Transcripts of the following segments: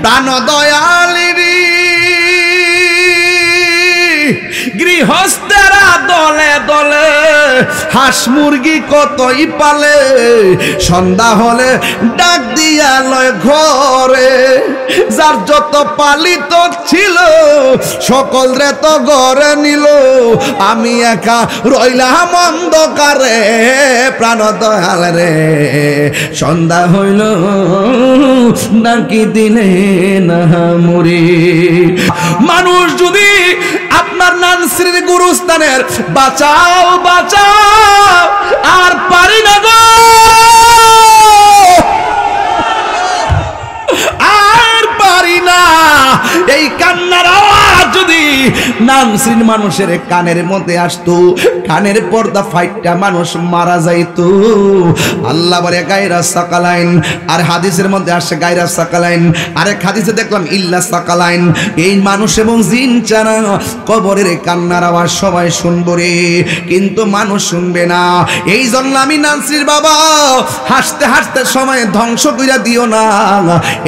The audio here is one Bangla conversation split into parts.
প্রাণ দয়ালিনী গৃহস্থেরা দলে দলে হাঁস মুরগি কতই পালে সন্ধ্যা হলে ডাক দিয়া লয় ঘরে যার যত পালিত ছিল সকল রে তো ঘরে নিল আমি একা রইলাম অন্ধকারে প্রাণ দয়াল রে সন্ধ্যা হইল নাকি দিলে না মুড়ি মানুষ যদি আপনার নানসির গুরুস্থানের বাঁচাও বাঁচাও আর পারি না গো আর পারি না এই কান্নার আওয়াজ যদি নানসির মানুষের কানের মধ্যে আসতো কানের পর্দা ফাইটটা মানুষ মারা যাইতো আল্লাহ বলে গায়রা সাকালাইন আর হাদিসের মধ্যে আসে গায়রা সাকালাইন আরেক হাদিসে দেখলাম ইল্লা সাকালাইন এই মানুষ এবং জিন ছাড়া কবরের কান্নার আওয়াজ সবাই শুনবে রে কিন্তু মানুষ শুনবে না এই জন্য আমি নানসির বাবা হাসতে হাসতে সময় ধ্বংস কইরা দিও না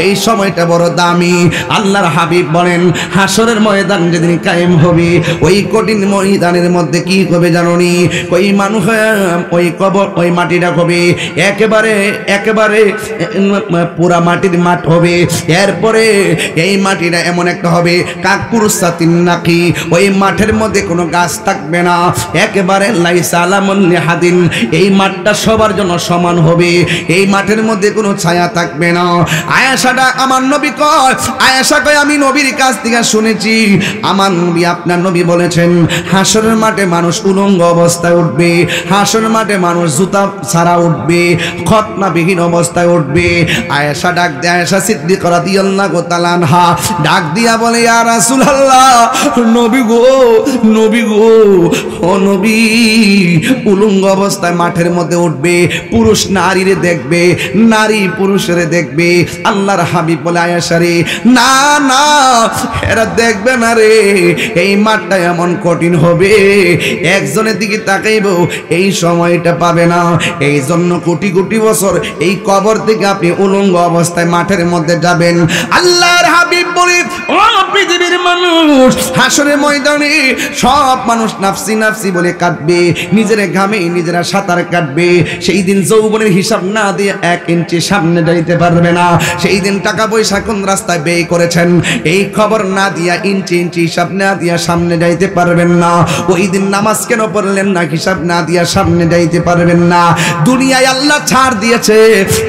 এই সময়টা বড় দামি আল্লাহর হাবিব বলেন হাসরের ময়দান যেদিন কায়েম হবে ওই কঠিন ময়দানের মধ্যে কি হবে জানোনি ওই মানুষ ওই কবর ওই মাটিটা হবে একেবারে একেবারে পুরা মাটির মাঠ হবে এরপরে এই মাটিটা এমন একটা হবে কাকুরসাতিন নাকি ওই মাঠের মধ্যে কোনো গাছ থাকবে না একেবারে লাইসা আলামুল লিহাদিন এই মাঠটা সবার জন্য সমান হবে এই মাঠের মধ্যে কোনো ছায়া থাকবে না আয়েশাটা আমার নবী কয় আয়েশা কয় আমি নবীর কাছ থেকে শুনেছি আমার নবী আপনার নবী বলেছেন হাসরের মাঠে মানুষ উলঙ্গ অবস্থায় উঠবে হাসরের মাঠে মানুষ জুতা ছাড়া উঠবে খতনাবিহীন অবস্থায় উঠবে আয়েশা ডাক দিয়ে আয়েশা সিদ্দিকা রাদিয়াল্লাহু তাআলা আনহা ডাক দিয়া বলে ইয়া রাসূলুল্লাহ নবী গো ও নবী উলঙ্গ অবস্থায় মাঠের মধ্যে উঠবে পুরুষ নারীরে দেখবে নারী পুরুষরে দেখবে আল্লাহর হাবিব বলে আয়েশা রে না না এরা দেখবে না রে এই মাঠটা এমন কঠিন হবে একজনের দিকে তাকাইব এই সময়টা পাবে না এই জন্য কোটি কোটি বছর এই কবর থেকে আপনি উলঙ্গ অবস্থায় মাঠের মধ্যে যাবেন আল্লাহর হাবিব বলে ও পৃথিবীর মানুষ হাসরের ময়দানে সব মানুষ নাফসি নাফসি বলে কাটবে নিজের ঘামে নিজেরা সাঁতার কাটবে সেই দিন যৌবনের হিসাব না দিয়ে 1 ইঞ্চি সামনে যাইতে পারবে না সেই দিন টাকা পয়সা কোন রাস্তায় ব্যয় করেছেন এই খবর না দিয়া ইঞ্চি ইঞ্চি হিসাব না দিয়া সামনে যাইতে পারবেন না ওই দিন নামাজ কেন পড়লেন না হিসাব না দিয়া সামনে যাইতে পারবেন না দুনিয়ায় আল্লাহ ছাড় দিয়েছে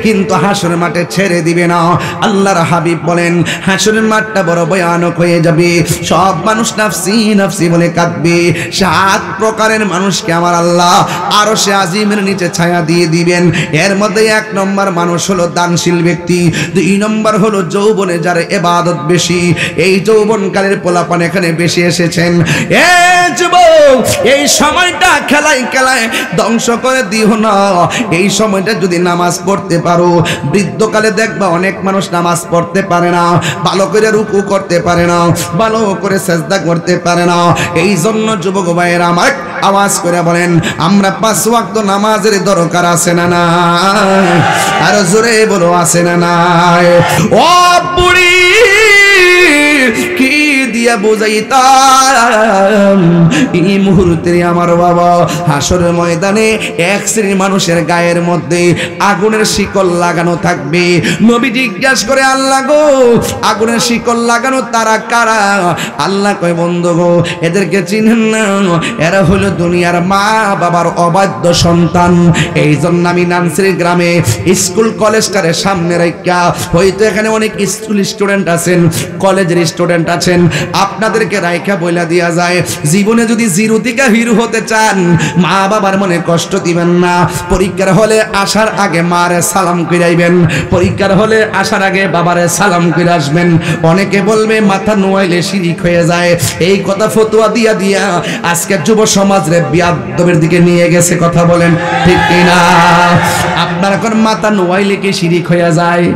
কিন্তু হাসরের মাঠে ছেড়ে দিবে না আল্লাহর হাবিব বলেন হাসরের মাঠটা বড় ভয়ানক হয়ে যাবে সব মানুষ নাফসি নাফসি বলে কাঁদবে 7 প্রকারের মানুষকে আমার আল্লাহ আরশে আজিমের নিচে ছায়া দিয়ে দিবেন এর মধ্যে 1 নম্বর মানুষ হলো দানশীল ব্যক্তি 2 নম্বর হলো যৌবনে যার ইবাদত বেশি এই যৌবনকালের পোলাপান এখানে বেশি এসেছেন এ যুবক এই সময়টা খেলায় খেলায় ধ্বংস করে দিও না এই সময়টা যদি নামাজ পড়তে পারো বৃদ্ধকালে দেখবা অনেক মানুষ নামাজ পড়তে পারে না ভালো করে রুকু করতে পারে না ভালো করে সিজদা করতে পারে না এই জন্য যুবক ভাইয়েরা আমার আওয়াজ করে বলেন আমরা 5 ওয়াক্ত নামাজের দরকার আছে না না আর জোরে বলো আছে না না ও বুড়ি কি দিয়া বুঝাইতাম এই মুহূর্তে আমার বাবা হাসরের ময়দানে এক শ্রেণীর মানুষের গায়ের মধ্যে আগুনের শিকল লাগানো থাকবে নবী জিজ্ঞাসা করে আল্লাহ গো আগুনের শিকল লাগানো তারা কারা আল্লাহ কয় বন্ধু গো এদেরকে চিনেন না এরা হলো দুনিয়ার মা বাবার অবাধ্য সন্তান এই জন্য আমি নানসির গ্রামে স্কুল কলেজটারে সামনে রাখা হয়তো এখানে অনেক স্কুল স্টুডেন্ট আছেন কলেজের স্টুডেন্ট আছেন আপনাদেরকে রাইখা বইলা দিয়া যায় জীবনে যদি জিরো থেকে হিরো হতে চান মা বাবার মনে কষ্ট দিবেন না পরীক্ষার হলে আসার আগে মারে সালাম কইরাইবেন পরীক্ষার হলে আসার আগে বাবারে সালাম কইরা আসবেন অনেকে বলবে মাথা নোয়াইলে শিরিক হয়ে যায় এই কথা ফতোয়া দিয়া দিয়া আজকে যুব সমাজরে বিয়াদবের দিকে নিয়ে গেছে কথা বলেন ঠিক কি না আপনার এখন মাথা নোয়াইলে কি শিরিক হয়ে যায়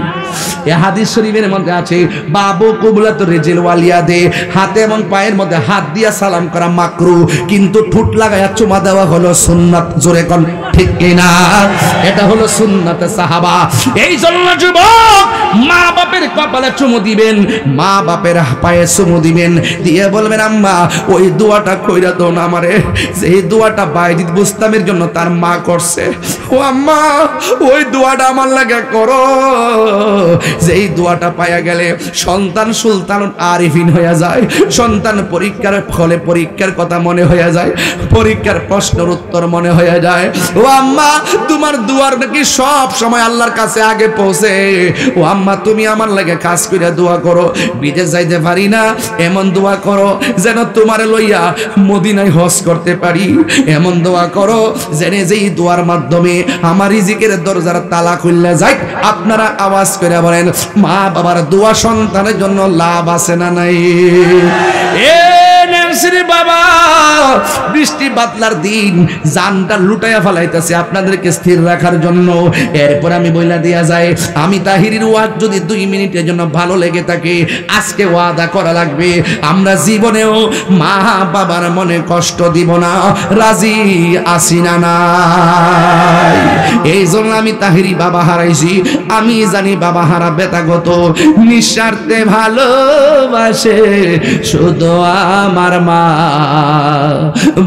এই হাদিস শরীফের মধ্যে আছে বাবু কুবলাত রিজিল ওয়ালিয়াদে হাতে এবং পায়ের মধ্যে হাত দিয়া সালাম করা মাকরু কিন্তু ঠোঁট লাগায়া চুমা দেওয়া হলো সুন্নাত জোরে কোন ঠিক কিনা? এটা হলো সুন্নাতে সাহাবা। এই জন্য যুবক মা বাপের কপালে চুমু দিবেন, মা বাপের পায়ে চুমু দিবেন, দিয়ে বলবেন আম্মা ওই দোয়াটা কইরা দাও না আমারে, এই দোয়াটা বাইজিদ বুস্তামের জন্য তার মা করছে। ও আম্মা ওই দোয়াটা আমার লাগে করো, যেই দোয়াটা পায়া গেলে সন্তান সুলতান আরিফিন হয়ে যায়, সন্তান পরীক্ষার ফলে পরীক্ষার কথা মনে হয়ে যায়, পরীক্ষার প্রশ্নের উত্তর মনে হয়ে যায়। ও আম্মা তোমার দুয়ার নাকি সব সময় আল্লাহর কাছে আগে পৌঁছে। ও আম্মা তুমি আমার লাগে কাজ করে দোয়া করো, বিদেশ যাইতে পারি না এমন দোয়া করো যেন তোমার লইয়া মদিনায় হজ করতে পারি, এমন দোয়া করো যেন যেই দোয়ার মাধ্যমে আমার রিজিকের দরজার তালা খুললে যায়। আপনারা আওয়াজ করে বলেন মা বাবার দোয়া সন্তানের জন্য লাভ আছে না নাই? এ নেমসির বাবা বৃষ্টি বাদলার দিন জানটা লুটাইয়া ফেলাইতেছে আপনাদেরকে স্থির রাখার জন্য। এরপর আমি বইলা দিয়া যায় আমি তাহিরির ওয়াজ যদি 2 মিনিটের জন্য ভালো লেগে থাকে আজকে ওয়াদা করা লাগবে আমরা জীবনেও মা বাবার মনে কষ্ট দিব না, রাজি আসি না নাই? এই জন্য আমি তাহিরি বাবা হারাইছি, আমি জানি বাবা হারা বেতাগত, নিঃস্বার্থে ভালোবাসে শুধু আমার মা,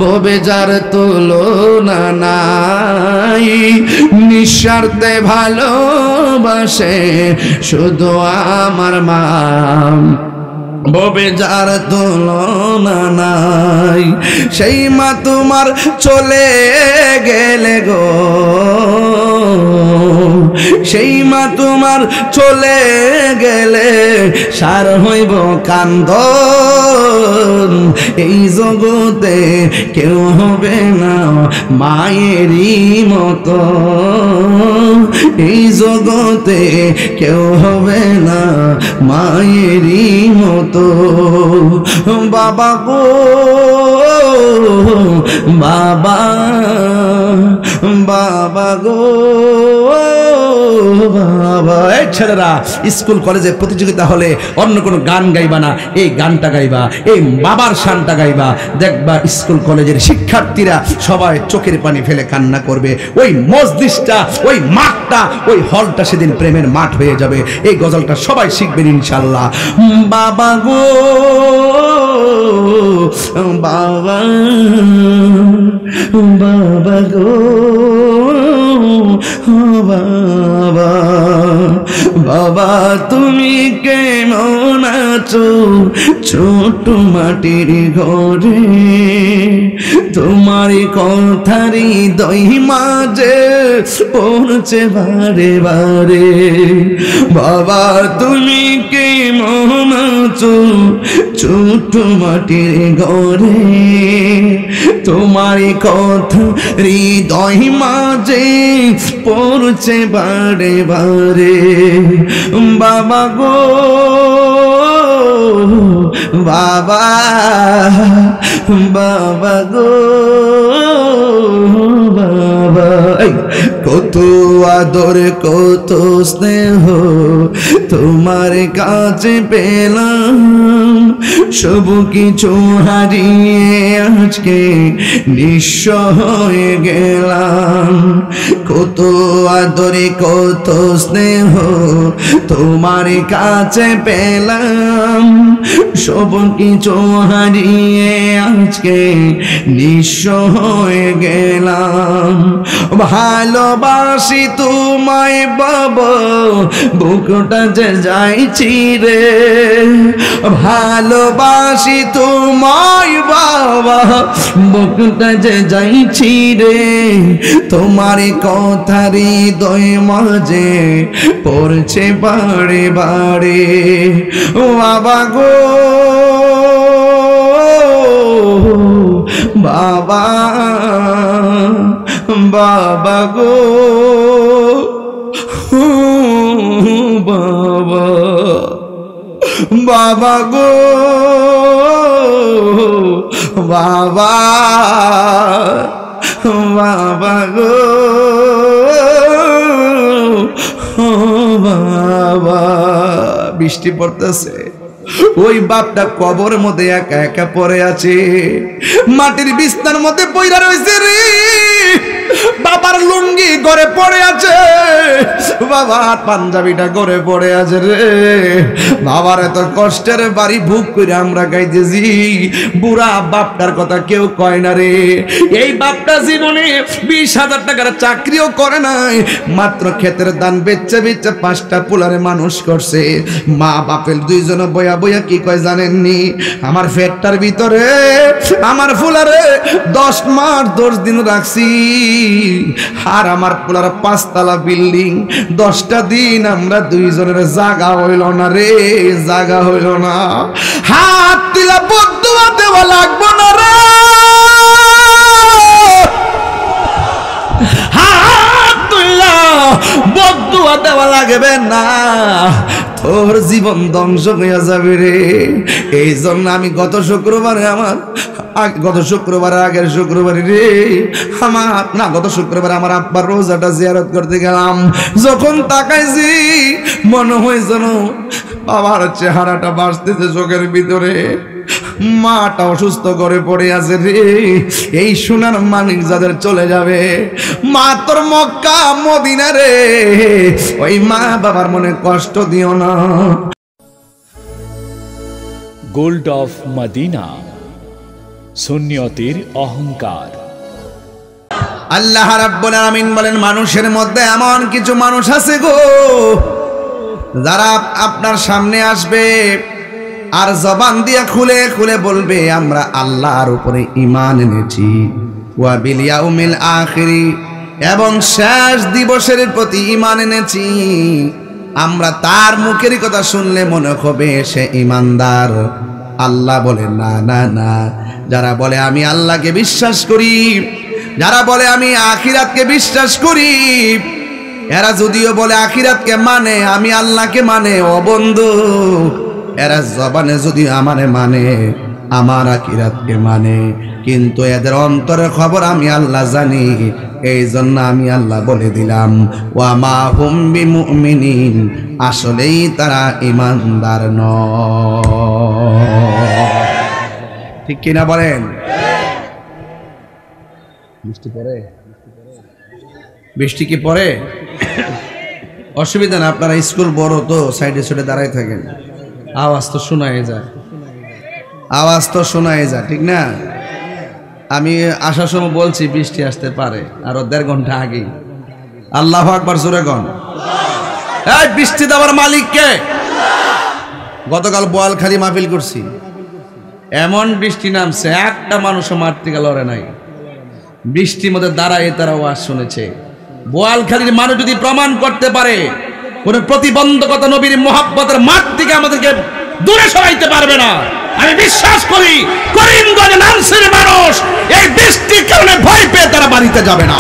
ভবে যার তুলনা নাই, নিঃস্বার্থে ভালোবাসে শুধু আমার মা, ভবে যার তুলনা নাই। সেই মা তোমার চলে গেলে গো, সেই মা তোমার চলে গেলে সার হইব কান্দন, এই জগতে কেউ হবে না মায়েরই মতো, এই জগতে কেউ হবে না মায়েরই মতো। বাবা গো বাবা, বাবা গো বাবা। এই ছেলেরা স্কুল কলেজে প্রতিযোগিতা হলে অন্য কোনো গান গাইবা না, এই গানটা গাইবা, এই বাবার শানটা গাইবা, দেখবা স্কুল কলেজের শিক্ষার্থীরা সবাই চোখের পানি ফেলে কান্না করবে। ওই মসজিদটা, ওই মাঠটা, ওই হলটা সেদিন প্রেমের মাঠ হয়ে যাবে। এই গজলটা সবাই শিখবেন ইনশাল্লাহ। বাবা গো বাবা, বাবা গো বাবা, বাবা তুমি কেমন আছো ছোট মাটির ঘরে, তোমার কথারি দই মাঝে পড়ছে বারে বারে। বাবা তুমি কেমন আছো ছোট মাটির ঘরে, তোমার কথা হৃদয় মাঝে পড়ছে বারে বারে। বাবা গো বাবা, বাবা গো বাবা, কত আদর কত স্নেহ তোমার কাছে পেলাম, সব কিছু হারিয়ে আজকে নিঃস্ব হয়ে গেলাম। কত আদরে কত স্নেহ তোমার কাছে পেলাম, সব কিছু হারিয়ে আজকে নিঃস্ব হয়ে গেলাম। ভালোবাসি তোমায় বাবা, বুকটা যে যাইছি রে, ভালোবাসি তোমায় বাবা, বুকটা যে যাইছি রে, তোমার কথা হৃদয় মাঝে পড়ছে বারে বারে। বাবা গো বাবা, বাবা গো বাবা, বাবা গো বাবা, বাবা গো বাবা। বৃষ্টি পড়তেছে, ওই বাপটা কবর মধ্যে একা একা পড়ে আছে, মাটির বিছনার মধ্যে পইরা রয়েছে রে। বাবার লুঙ্গি ঘরে পড়ে আছে, বাবার পাঞ্জাবিটা ঘরে পড়ে আছে রে। বাবার এত কষ্টের বাড়ি ভুক করে আমরা গাইতেছি, বুড়া বাপটার কথা কেউ কয় না রে। এই বাপটা জীবনে 20,000 টাকার চাকরিও করে নাই, মাত্র ক্ষেতের ধান বেচে বেচে 5টা পোলারে মানুষ করছে। মা বাপের দুইজন বয়া বয়া কি কয় জানেননি? আমার পেটটার ভিতরে আমার ফুলারে 10 মাস 10 দিন রাখছি, আর আমার পোলার 5 তলা বিল্ডিং, 10টা দিন আমরা দুইজনের জায়গা হইল না রে, জায়গা হইল না। হাত দিলা বদুয়া দেওয়া লাগবো না রে, হাত তুইলা বদুয়া দেওয়া লাগবে না, তোর জীবন ধ্বংস হয়ে যাবে রে। এই জন্য আমি গত শুক্রবারে আগের শুক্রবারে রে গত শুক্রবারে আমার আব্বার রোজাটা জিয়ারত করতে গেলাম। যখন তাকাইছি মনে হয় যেন বাবার চেহারাটা বাঁচতেছে চোখের ভিতরে, মাটা অসুস্থ করে পড়ে আছে রে। এই সোনার মানিক যাদের চলে যাবে, মা তোর মক্কা মদিনা রে, ওই মা বাবার মনে কষ্ট দিও না। গোল্ড অফ মদিনা, সুন্নিয়তের অহংকার। আল্লাহ রাব্বুল আলামিন বলেন, মানুষের মধ্যে এমন কিছু মানুষ আছে গো, যারা আপনার সামনে আসবে আর জবান দিয়ে খুলে খুলে বলবে আমরা আল্লাহর উপরে ঈমান এনেছি, ওয়া বিল ইয়াউমিল আখিরি, এবং শেষ দিবসের প্রতি ঈমান এনেছি। আমরা তার মুখের কথা শুনলে মনে হবে সে ঈমানদার। আল্লাহ বলে না না না, যারা বলে আমি আল্লাহকে বিশ্বাস করি, যারা বলে আমি আখিরাতকে বিশ্বাস করি, এরা যদিও বলে আখিরাতকে মানে, আমি আল্লাহকে মানে, ও বন্ধু, এরা জবানে যদি আমারে মানে, আমার আখিরাতকে মানে, কিন্তু এদের অন্তরের খবর আমি আল্লাহ জানি। এই জন্য আমি আল্লাহ বলে দিলাম, ওয়া মা হুম বিমুমিনিন, আসলেই তারা ঈমানদার নয়। ঠিক কিনা বলেন? বৃষ্টি পড়ে? বৃষ্টি কি পড়ে? অসুবিধা না, আপনারা স্কুল বড় তো সাইডে সাইডে দাঁড়ায় থাকেন, আওয়াজ তো শোনায় যায়, আওয়াজ তো শোনায় যায়, ঠিক না? আমি আসার সময় বলছি বৃষ্টি আসতে পারে, আরো 1.5 ঘন্টা আগে। আল্লাহু আকবার, জোরে গন। এই বৃষ্টি দেওয়ার মালিক কে? গতকাল বোয়ালখালী মাহফিল করছি, এমন বৃষ্টি নামছে একটা মানুষও মারতে গেল নাই, বৃষ্টির মধ্যে দাঁড়ায় তারা ওয়াজ শুনেছে। বোয়ালখালীর মানুষ যদি প্রমাণ করতে পারে কোন প্রতিবন্ধকতা নবীর মুহাব্বতের মাঠ থেকে আমাদেরকে দূরে সরাইতে পারবে না, আমি বিশ্বাস করি করিমগঞ্জ নানসির মানুষ এই বৃষ্টির কারণে ভয় পেয়ে তারা বাড়িতে যাবে না।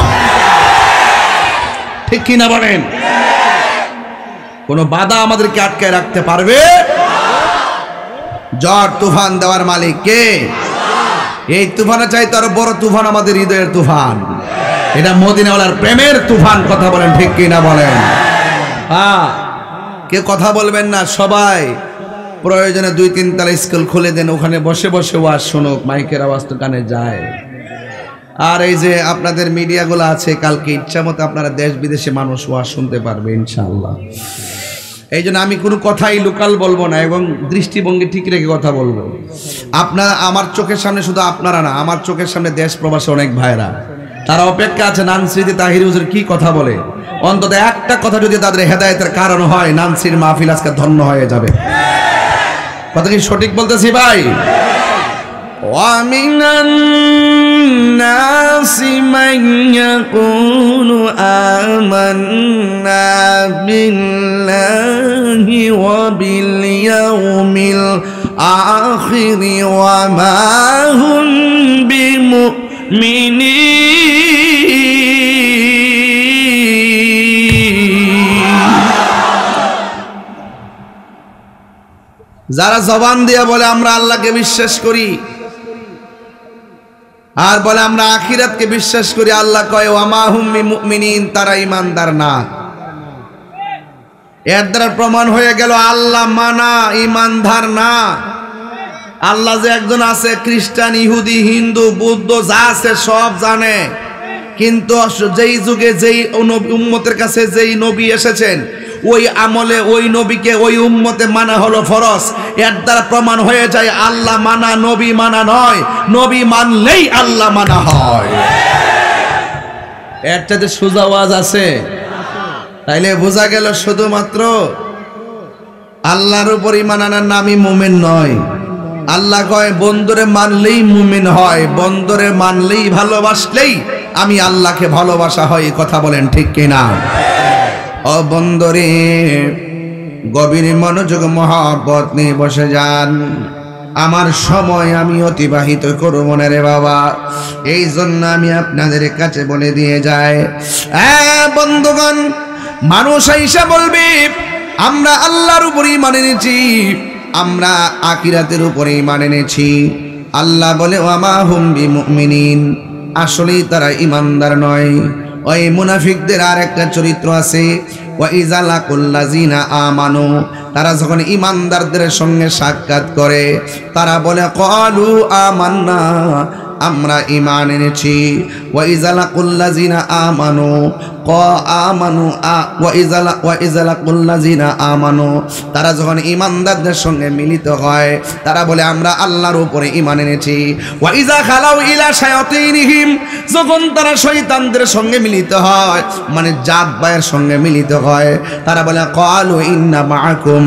ঠিক কিনা বলেন? কোন বাধা আমাদেরকে আটকায় রাখতে পারবে? ঝড় তুফান দেওয়ার মালিক কে? এই তুফানে চাইতে আরো বড় তুফান আমাদের হৃদয়ের তুফান, এটা মদিনাওয়ালার প্রেমের তুফান। কথা বলেন ঠিক কিনা বলেন? হ্যাঁ, কে কথা বলবেন না? সবাই প্রয়োজনে 2-3 তলা স্কুল খুলে দেন, ওখানে বসে বসে ওয়াজ শুনুক, মাইকের আওয়াজ তো কানে যায়। আর এই যে আপনাদের মিডিয়াগুলো আছে, কালকে ইচ্ছা মতো আপনারা দেশ বিদেশে মানুষ ওয়াজ শুনতে পারবে ইনশাআল্লাহ। এই জন্য আমি কোনো কথাই লোকাল বলবো না, এবং দৃষ্টিভঙ্গি ঠিক রেখে কথা বলবো। আপনারা আমার চোখের সামনে, শুধু আপনারা না, আমার চোখের সামনে দেশ প্রবাসী অনেক ভাইরা, তারা অপেক্ষা আছে নানসির তাহির হুজুর কি কথা বলে, অন্তত একটা কথা যদি তাদের হেদায়েতের কারণ হয়, নানসির মাহফিল আজকে ধন্য হয়ে যাবে। কথা কি সঠিক বলতেছি ভাই? وَمِنَ النَّاسِ مَن يَقُولُ آمَنَّا بِاللَّهِ وَبِالْيَوْمِ الْآخِرِ وَمَا هُمْ بِمُؤْمِنِينَ। যারা জবান দিয়ে বলে আমরা আল্লাহকে বিশ্বাস করি আর বলে আমরা আখিরাতকে বিশ্বাস করি, আল্লাহ কয় ওয়া মা হুম বিমুমিনিন, তারা ঈমানদার না। এর দ্বারা প্রমাণ হয়ে গেল আল্লাহ মানা ঈমানদার না। আল্লাহ যে একজন আছে, খ্রিস্টান, ইহুদি, হিন্দু, বৌদ্ধ যা আছে সব জানে, কিন্তু যেই যুগে যেই উম্মতের কাছে যেই নবী এসেছেন ওই আমলে ওই নবীকে ওই উম্মতে মানা হলো ফরজ। এর দ্বারা প্রমাণ হয়ে যায় আল্লাহ মানা নবী মানা নয়, নবী মানলেই আল্লাহ মানা হয়। এর চাইতে সোজা ওয়াজ আছে? তাইলে বোঝা গেল শুধুমাত্র আল্লাহর উপর ঈমান আনার নামই মুমিন নয়। আল্লাহ কয় বন্দরে মানলেই মুমিন হয়, বন্দরে মানলেই ভালোবাসলেই আমি আল্লাহকে ভালোবাসা হয়। কথা বলেন ঠিক কিনা? ও বন্দরে গভীর মনোযোগ মহব্বত নিয়ে বসে যান। আমার সময় আমি অতিবাহিত করব না রে বাবা, এই জন্য আমি আপনাদের কাছে বলে দিয়ে যাই, বন্ধুগণ, মানুষ আইসা বলবে আমরা আল্লাহর উপরই মানে নিয়েছি, আমরা আখিরাতের উপরেই মানে নিয়েছি। আল্লাহ বলে ওয়ামা হুম বিমুমিনিন, আসলেই তারা ইমানদার নয়। ওই মুনাফিকদের আর একটা চরিত্র আছে, ওয়াইজা লাকুল্লাযিনা আমানু, তারা যখন ইমানদারদের সঙ্গে সাক্ষাৎ করে তারা বলে ক্বালু আমান্না, আমরা ঈমান এনেছি। ওয়াইজা লাকুল্লাযিনা আমানু ওয়াইজা লাকুল্লাযিনা আমানু, তারা যখন ইমানদারদের সঙ্গে মিলিত হয় তারা বলে আমরা আল্লাহর উপরে ঈমান এনেছি। ওয়াইজা খালাউ ইলা শায়াতিনহিম, যখন তারা শয়তানদের সঙ্গে মিলিত হয় মানে জাত ভাইয়ের সঙ্গে মিলিত হয় তারা বলে ক্বালু ইন্না মাআকুম,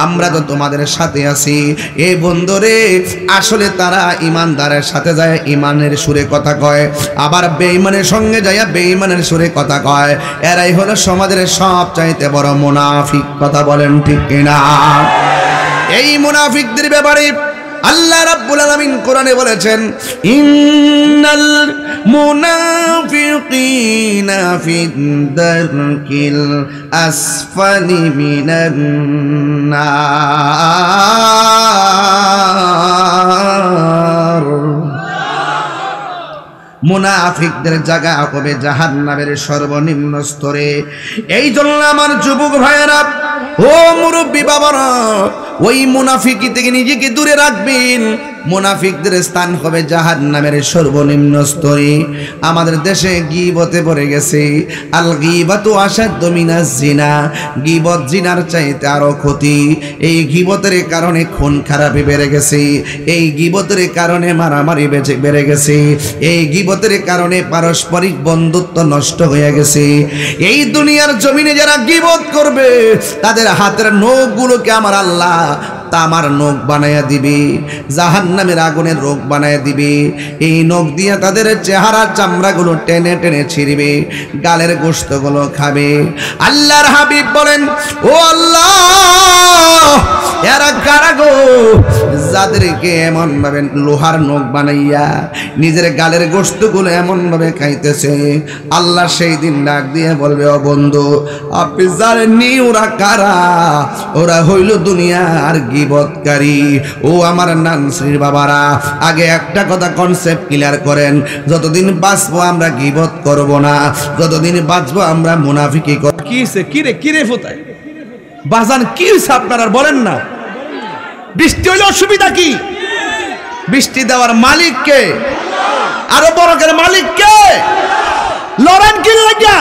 আমরা তো তোমাদের সাথে আছি। এই বন্ধুরে আসলে তারা ইমানদারের সাথে যায় ইমানের সুরে কথা কয়, আবার বেঈমানের সঙ্গে যায় বেঈমানের সুরে কথা কয়। এরাই হলো সমাজের সবচাইতে বড় মুনাফিক। কথা বলেন ঠিক কিনা? এই মুনাফিকদের ব্যাপারে আল্লাহ রাব্বুল আলামিন কোরআনে বলেছেন, ইন্নাল মুনাফিকিনা ফিদ-দারকিল আসফালি মিনান নার, মুনাফিকদের জায়গা হবে জাহান্নামের সর্বনিম্ন স্তরে। এই জন্য আমার যুবক ভাইয়েরা, ও মুরব্বী বাবারা, ওই মুনাফিকি থেকে নিজেকে দূরে রাখবেন। মুনাফিকদের স্থান হবে জাহান্নামের সর্বনিম্ন স্তরে। আমাদের দেশে গীবতে পড়ে গেছে, আল গীবাতু আশাদ্দু মিনাজ জিনা, গীবত জিনার চাইতে আরো ক্ষতি। এই গীবতের কারণে খুন খারাপি বেড়ে গেছে, এই গীবতের কারণে মারামারি বেড়ে গেছে, এই গীবতের কারণে পারস্পরিক বন্ধুত্ব নষ্ট হয়ে গেছে। এই দুনিয়ার জমিনে যারা গীবত করবে তাদের হাতের নখগুলোকে আমার আল্লাহ তামার নখ বানায়া দিবে, জাহান্নামের আগুনের রোগ বানায়া দিবে। এই নখ দিয়ে তাদের চেহারা চামড়াগুলো টেনে টেনে ছিঁড়বে, গালের গোশতগুলো খাবে। আল্লাহর হাবিব বলেন, ও আল্লাহ, এরা কারা গো যাদেরকে এমন ভাবে লোহার নখ বানাইয়া নিজের গালের গোশতগুলো এমন ভাবে খাইতেছে। আল্লাহ সেই দিন ডাক দিয়ে বলবে, ও বন্ধু, আপনি জানেননি ওরা কারা? ওরা হইল দুনিয়ার গীবতকারী। ও আমার নানশ্রীর বাবারা, আগে একটা কথা কনসেপ্ট ক্লিয়ার করেন, যতদিন বাঁচবো আমরা গীবত করব না, যতদিন বাঁচবো আমরা মুনাফিকি করব। কিসে কিরে কিরে ফোতায় বাজান, কি হইছে আপনারা বলেন না? বৃষ্টি হইলে অসুবিধা কি? বৃষ্টি দেওয়ার মালিক কে? আরো বড়কের মালিক কে? লড়েন কি লাগিয়া?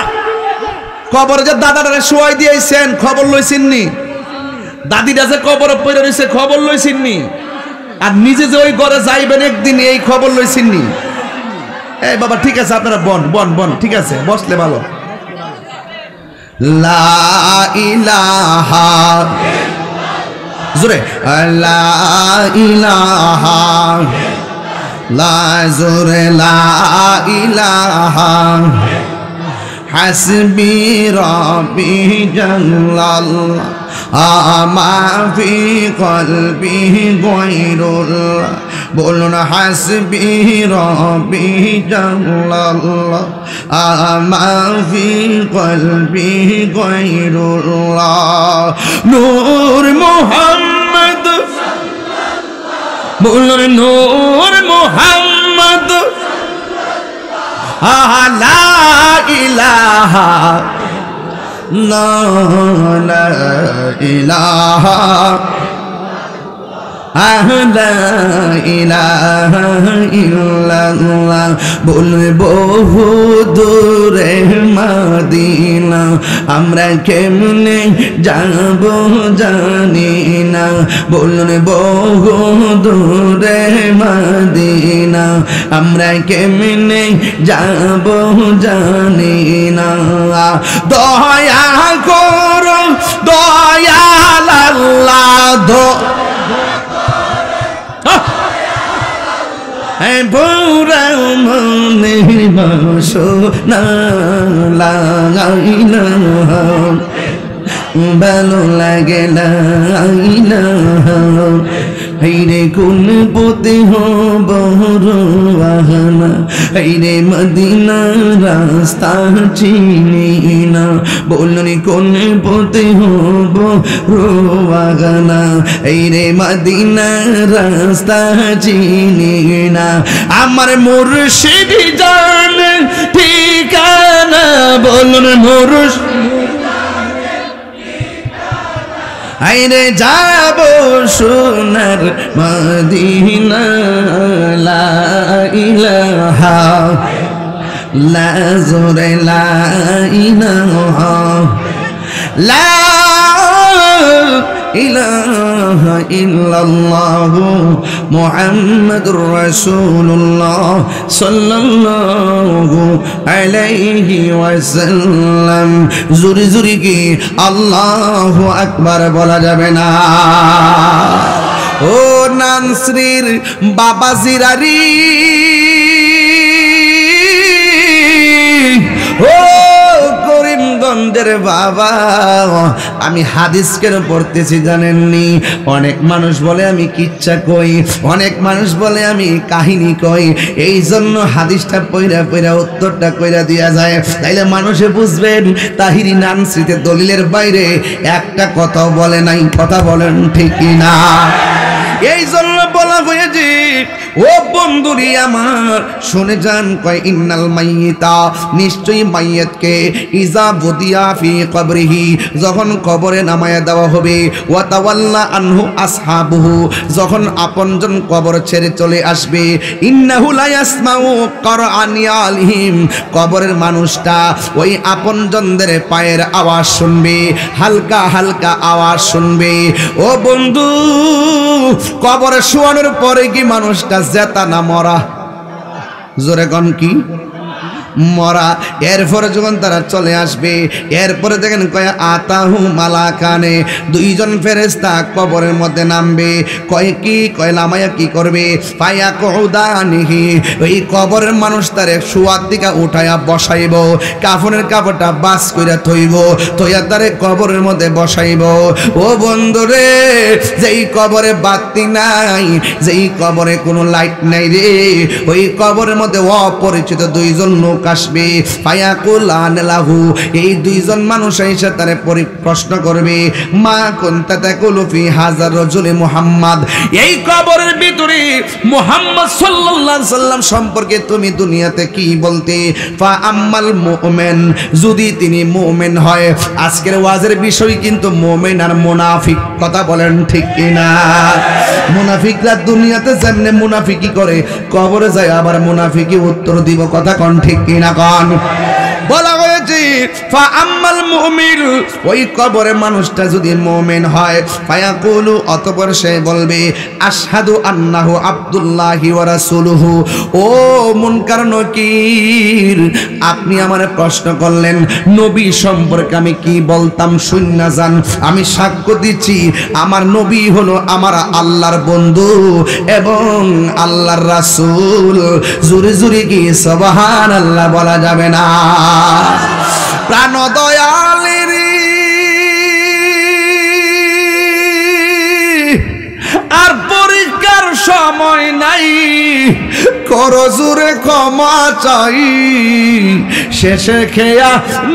কবরে যে দাদাটারে শুয়াই দিয়েছেন খবর লইছেননি? দাদিটা যে কবরে পড়ে রয়েছে খবর লইছেননি? আর নিজে যে ওই ঘরে যাইবেন একদিন এই খবর লইছেননি? এই বাবা ঠিক আছে, আপনারা বন বন বন, ঠিক আছে, বসলে ভালো। লা ইলাহা জোরে, লা ইলাহা, লা জোরে, লা ইলাহা, হাসবি রব্বি জাল্লাল্লাহ, আমা ফি কলবি গায়রুল্লাহ। বলুন হাসবি রব্বি জাল্লাল্লাহ, আমা ফি কলবি গায়রুল্লাহ। নূর মুহাম্মদ, বলুন নূর মুহাম্মদ, লা ইলাহা, লা ইলাহা, লা ইলাহা ইল্লাল্লাহ বলবো দূরে মদিনা আমরা কেমনে যাব জানি না বলবো দূরে মদিনা আমরা কেমনে যাব জানি না দয়া করো দয়াল আল্লাহ বুড়া মনে বাসনা লাগাইলা ভালো লাগে লাগাইলা হাইরে কোন পথে হব রওয়ানা হাইরে মদিনা রাস্তা চিনি না বলুন কোন পথে হব রওয়ানা হাইরে মদিনা রাস্তা চিনি না আমার মুর্শিদ জানে ঠিকানা বলুন মুর্শিদ আইরে যাব সোনার মদিনা লা ইলাহা লা জোরে লা ইলাহা লা ইলাহা ইল্লাল্লাহ মুহাম্মাদুর রাসূলুল্লাহ সাল্লাল্লাহু আলাইহি ওয়াসাল্লাম জোরে জোরে কি আল্লাহু আকবার বলা যাবে না ও নানশ্রীর বাবা জিরারি ও করিমগঞ্জের বাবা আমি হাদিস কেন পড়তেছি জানেননি অনেক মানুষ বলে আমি কিচ্ছা কই অনেক মানুষ বলে আমি কাহিনী কই এই জন্য হাদিসটা পইরা পইরা উত্তরটা কইরা দিয়া যায় তাইলে মানুষে বুঝবেন তাহিরি নানশ্রীতে দলিলের বাইরে একটা কথাও বলে নাই কথা বলেন ঠিক না এই জন্য বলা হয়েছে ও বন্ধুরি আমার শুনে যান কয় ইন্নাল মাইয়িতা নিশ্চয়ই মাইয়িতকে ইজা বুদিয়া ফি কবরিহি যখন কবরে নামায়া দেওয়া হবে ওয়া তাওয়াল্লা আনহু আসহাবুহু যখন আপনজন কবর ছেড়ে চলে আসবে ইন্নাহু লা ইয়াসমাউ করআনিয়ালহিম কবরের মানুষটা ওই আপনজনদের পায়ের আওয়াজ শুনবে হালকা হালকা আওয়াজ শুনবে ও বন্ধু কবরে শোয়ানোর পরে কি মানুষটা জেতা না মরা জোরে কোন কি মরা এরপরে যখন তারা চলে আসবে এরপরে দেখেন কয় আতাহু মালাকানে দুইজন ফেরেশতা কবরের মধ্যে নামবে কয় কি কয় নামায়া কি করবে পায়া কউদানিহি ওই কবরের মানুষ তারে শুয়ার দিকে উঠায়া বসাইব কাফনের কাপড়টা বাস কইরা থইব থইয়া তারে কবরের মধ্যে বসাইব ও বন্ধুরে যেই কবরে বাতি নাই যেই কবরে কোনো লাইট নাই রে ওই কবরের মধ্যে অপরিচিত দুইজন লোক আসবে ফায়াকুলান লাহু এই দুইজন মানুষ এসে তারে প্রশ্ন করবে মা কুনতা তাকুলু ফি হাযার রাজুল মুহাম্মদ এই কবরের ভিতরে মুহাম্মদ সাল্লাল্লাহু আলাইহি সাল্লাম সম্পর্কে তুমি দুনিয়াতে কি বলতে ফা আম্মাল মুমিন যদি তিনি মুমিন হয় আজকের ওয়াজের বিষয় কিন্তু মুমিন আর মুনাফিক কথা বলেন ঠিক কিনা মুনাফিকরা দুনিয়াতে যেমনে মুনাফিকি করে কবরে যায় আবার মুনাফিকি উত্তর দিব কথা কোন ঠিক কিনা কোন বলা হয়েছে ফা আম্মাল মুমিন ওই কবরে মানুষটা যদি মুমিন হয় ফায়াকুলু অতঃপর সে বলবে আশহাদু আন্নাহু আব্দুল্লাহি ওয়া রাসূলুহু ও মুনকার নকির আপনি আমারে প্রশ্ন করলেন নবী সম্পর্কে আমি কি বলতাম শুননা জান আমি সাক্ষ্য দিচ্ছি আমার নবী হলো আমার আল্লাহর বন্ধু এবং আল্লাহর রাসূল জোরে জোরে কি সুবহানাল্লাহ বলা যাবে না প্রাণ দয়ালের আর পরিষ্কার সময় নাই, করো জোরে ক্ষমা চাই, শেষে খেয়া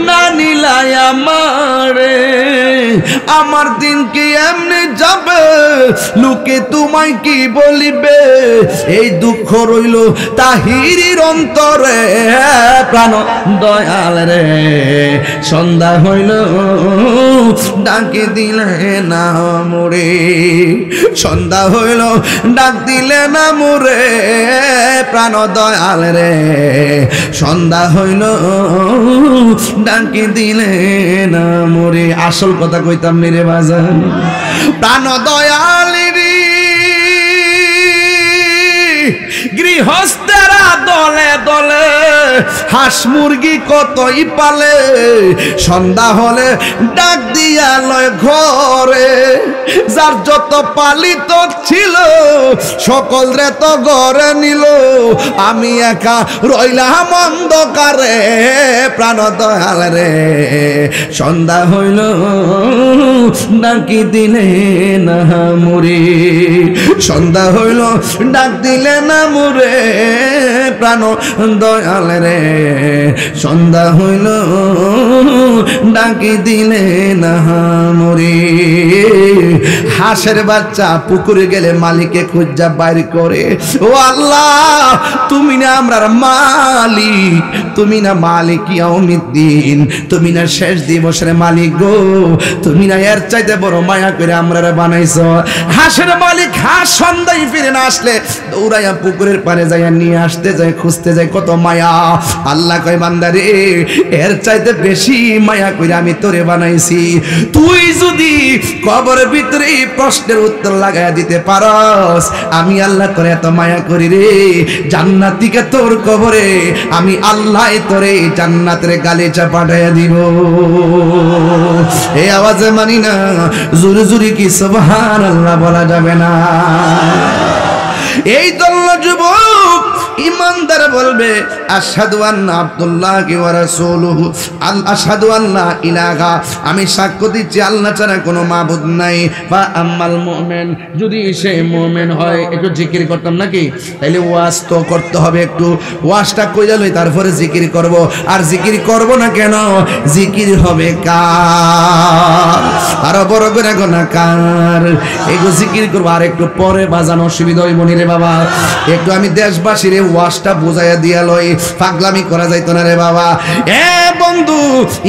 না নিলাই আমারে, আমার দিন কি এমনি যাবে, লোকে তোমায় কি বলিবে, এই দুঃখ রইল তাহিরির অন্তরে, প্রাণ দয়াল রে, সন্ধ্যা হইল ডাকে দিলে না মোরে, সন্ধ্যা হইল ডাক দিলে না মোরে, প্রাণ দয়াল রে, সন্ধ্যা হইল ডাকে দিলে না মোরে। আসল কথা কইতাম মেরে বাজান, প্রাণ দয়াল রে, গৃহস্থেরা দলে দলে হাঁস মুরগি কতই পালে, সন্ধ্যা হলে ডাক দিয়া লয় ঘরে, যার যত পালিত ছিল সকল রে তো ঘরে নিল, আমি একা রইলাম অন্ধকারে, প্রাণ দয়াল রে, সন্ধ্যা হইল ডাকি দিলে না মুরে, সন্ধ্যা হইল ডাক দিলে না মুরে, প্রাণ দয়াল রে, সন্ধ্যা হইল ডাকি দিলে না মুরে। হাঁসের বাচ্চা পুকুরে গেলে মালিকে খুঁজা বাইর করে, ও আল্লাহ তুমি না আমরার মালিক, তুমি না মালিক ইয়াউমিদ্দিন, তুমি না শেষ দিবসের মালিক গো, তুমি না এর চাইতে বড় মায়া করে আমরারে বানাইছো। হাঁসের মালিক হাঁস সন্ধ্যায় ফিরে না আসলে দৌড়াইয়া পুকুরের পারে যাইয়া নিয়ে আসতে যায়, খুঁজতে যায়, কত মায়া। আল্লাহ কয় বান্দারে এর চাইতে বেশি মায়া করে আমি তোরে বানাইছি, তুই যদি কবরের ভিতরে প্রশ্নের উত্তর লাগাইয়া দিতে পারস, আমি আল্লাহ তোরে এত মায়া করি রে, জান্নাতিকে তোর কবরে আমি আল্লাহ তোরে জান্নাতের গালিচা পাঠাইয়া দিব। এই আওয়াজে মানি না, জোরে জোরে কি সুবহানাল্লাহ বলা যাবে না? এই দল যুবক ইমানদার বলবে আশহাদু আন্না আব্দুল্লাহি ওয়া রাসূলুহু, আশহাদু আল্লা ইলাহা, আমি সাক্ষ্য দিচ্ছি আল্লাহ ছাড়া কোনো মাবুদ নাই। বা আম্মাল মুমিন, যদি সে মুমিন হয়, একটু জিকির করতাম নাকি? তাইলে ওয়াজ তো করতে হবে, একটু ওয়াজটা কইরা লই তারপরে জিকির করব। আর জিকির করব না কেন? জিকির হবে কার? আরো বড় করে গোনা কার? এগো জিকির করব, আর একটু পরে বাজানো অসুবিধা হইব নি রে বাবা। একটু আমি দেশবাসীর ওয়াজটা বুঝাইয়া দিয়া লই, পাগলামি করা যাইতো না রে বাবা। এ বন্ধু,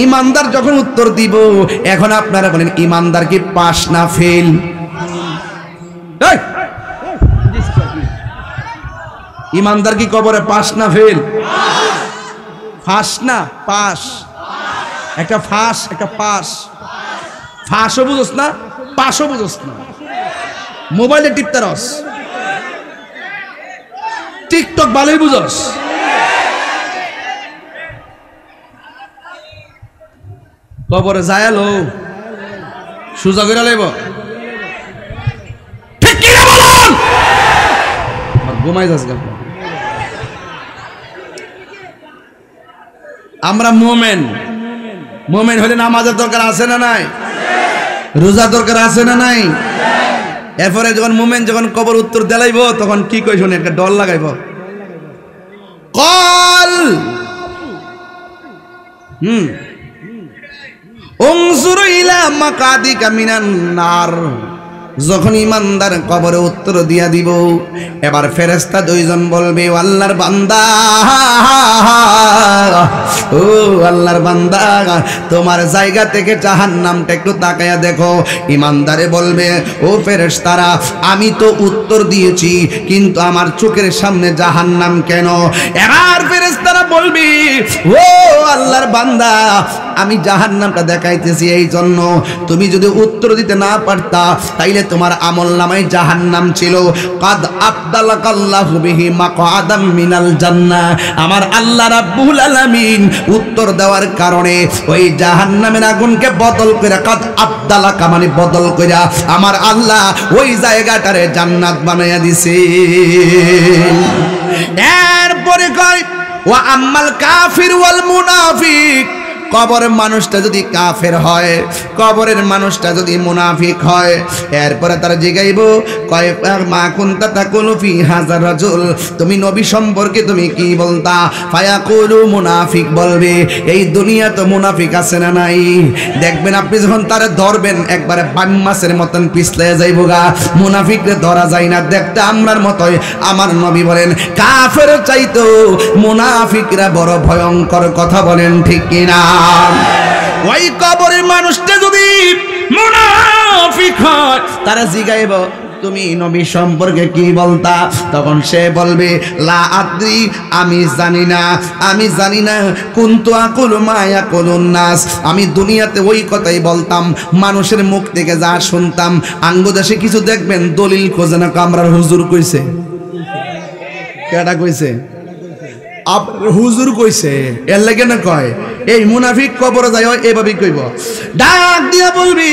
ইমানদার যখন উত্তর দিব, এখন আপনারা বলেন ইমানদার কি পাস না ফেল? ইমানদার কি কবরে পাস না ফেল? ফাঁস না পাস, একটা ফাঁস একটা পাস। ফাঁসও বুঝোস না, পাসও বুঝোস না, মোবাইলে টিপতারস, টিকটক ভালোই বুঝোস, কবরে যায়ালো সুজা করে লাইব, ঠিক কি না বলুন? ঘুমাই যাস গেল। আমরা মোমেন, মোমেন হলে নামাজের দরকার আছে না নাই? রোজা দরকার আছে না নাই? এরপরে যখন মোমেন যখন কবর উত্তর দেলাইব, তখন কি কই শুনে? একটা ডর লাগাইব, কল উনজুরু ইলা মাকাদিকা মিনান নার। যখন ইমানদার কবরে উত্তর দিয়া দিব, এবার ফেরেশতা দুইজন বলবে, ও আল্লাহর বান্দা, ও আল্লাহর বান্দা, তোমার জায়গা থেকে জাহান্নামটা একটু তাকায়া দেখো। ইমানদারে বলবে, ও ফেরেশতারা, আমি তো উত্তর দিয়েছি, কিন্তু আমার চোখের সামনে জাহান্নাম কেন? এবার ফেরেশতারা বলবে, ও আল্লাহর বান্দা, আমি জাহান্নামটা দেখাইতেছি এই জন্য, তুমি যদি উত্তর দিতে না পারতা, তাইলে তোমার আমলনামায় জাহান্নাম ছিল। কাদ আবদালাকাল্লাহু বিহি মাকআদাম মিনাল জান্নাহ। আমার আল্লাহ রাব্বুল আলামিন উত্তর দেওয়ার কারণে ওই জাহান্নামের আগুনকে বদল করে, কাদ আবদালাকা মানে বদল করে, আমার আল্লাহ ওই জায়গাটারে জান্নাত বানাইয়া দিছে। এরপরে কয়, ওয়া আম্মাল কাফির ওয়াল মুনাফিক, কবরের মানুষটা যদি কাফের হয়, কবরের মানুষটা যদি মুনাফিক হয়, এরপরে তারা জিগাইব কয় মা কুনতা তাকুলু ফি হাযার রাজুল, তুমি নবী সম্পর্কে তুমি কি বলতা? ফায়াকুলু, মুনাফিক বলবে এই দুনিয়া তো মুনাফিক আছে না নাই? দেখবেন আপনি যখন তারে ধরবেন একবারে বাম মাছের মতন পিছলে যাইবো গা, মুনাফিকরে ধরা যায় না দেখতে আমরার মতোই। আমার নবী বলেন কাফের চাইতো মুনাফিকরা বড় ভয়ঙ্কর, কথা বলেন ঠিক কিনা? ওই কবরের মানুষটা যদি মুনাফিক হয়, তারা জিগাইব তুমি নবী সম্পর্কে কি বলতা? তখন সে বলবে লা আদ্রি, আমি জানি না, আমি জানি না। কুনতু আকুলু মা ইয়াকুলুন নাস, আমি দুনিয়াতে ওই কথাই বলতাম, মানুষের মুখ থেকে যা শুনতাম। আঙ্গদেশে কিছু দেখবেন দলিল খোঁজে না, কামরার হুজুর কইছে, কেডা কইছে? হুজুর কইছে, এর লাগে না কয় এই মুনাফিক কবরে যায় এভাবেই কইব, ডাক দিয়া বলবি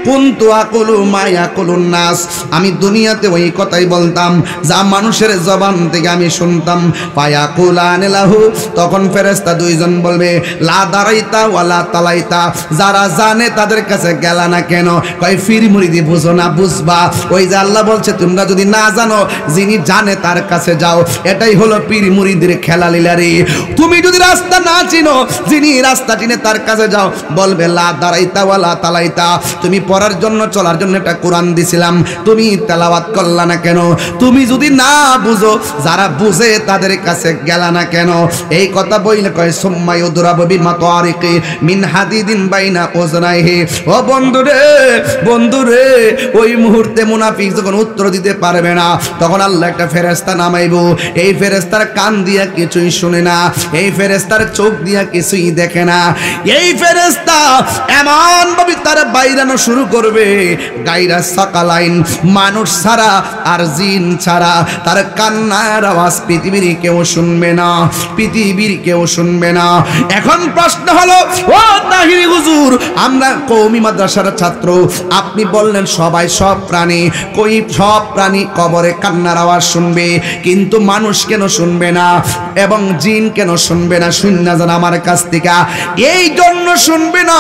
কুনতু আকুলু মা ইয়াকুলুন নাস, আমি দুনিয়াতে ওই কথাই বলতাম যা মানুষের জবান থেকে আমি শুনতাম। ফায়াকুলান লাহু, তখন ফেরেশতা দুইজন বলবে লা দারাইতা ওয়ালা তালাইতা, যারা জানে তাদের কাছে গেলা না কেন? কয় ফির মুরিদি বুঝো না, বুঝবা। ওই যে আল্লাহ বলছে তোমরা যদি না জানো, যিনি জানে তার কাছে যাও। এটাই হলো পীর মুরিদের খেলা লীলারি। তুমি যদি রাস্তা না চিনো, যিনি রাস্তা চিনে তার কাছে যাও। বলবে লা দারাইতা ওয়ালা তালাইতা, তুমি পড়ার জন্য চলার জন্য একটা কোরআন দিছিলাম, তুমি তেলাওয়াত করলা না কেন? তুমি যদি না বুঝো, যারা বুঝে তাদের কাছে গেলা না কেন? এই কথা বইলে কয় সুম্মা ইউদরাবু বিমাতারিকি মিন হাদিদিন বাইনা উজনাইহি। ও বন্ধুরে, বন্ধুরে, ওই মুহূর্তে মুনাফিক যখন উত্তর দিতে পারবে না, তখন আল্লাহ একটা ফেরেশতা নামাইবো। এই ফেরেশতার কান দিয়া কিছুই শুনে না, এই ফেরেশতার চোখ দিয়া কিছুই দেখে না। এই ফেরেশতা এমন ভাবে তার বাইরানো শুরু করবে, গায়রা সাকালাইন, মানুষ ছাড়া আর জিন ছাড়া তার কান্নার আওয়াজ পৃথিবীর কেউ শুনবে না, পৃথিবীর কেউ শুনবে না। এখন প্রশ্ন হলো, ও তাহিরি হুজুর, আমরা কওমি মাদ্রাসার ছাত্র, আপনি বললেন সবাই, সব প্রাণী, কই সব প্রাণী কবরে কান্নার আওয়াজ শুনবে, কিন্তু মানুষ কেন শুনবে না এবং জিন কেন শুনবে না? শুননা জান আমার কাছ থেকে। এই জন্য শুনবে না,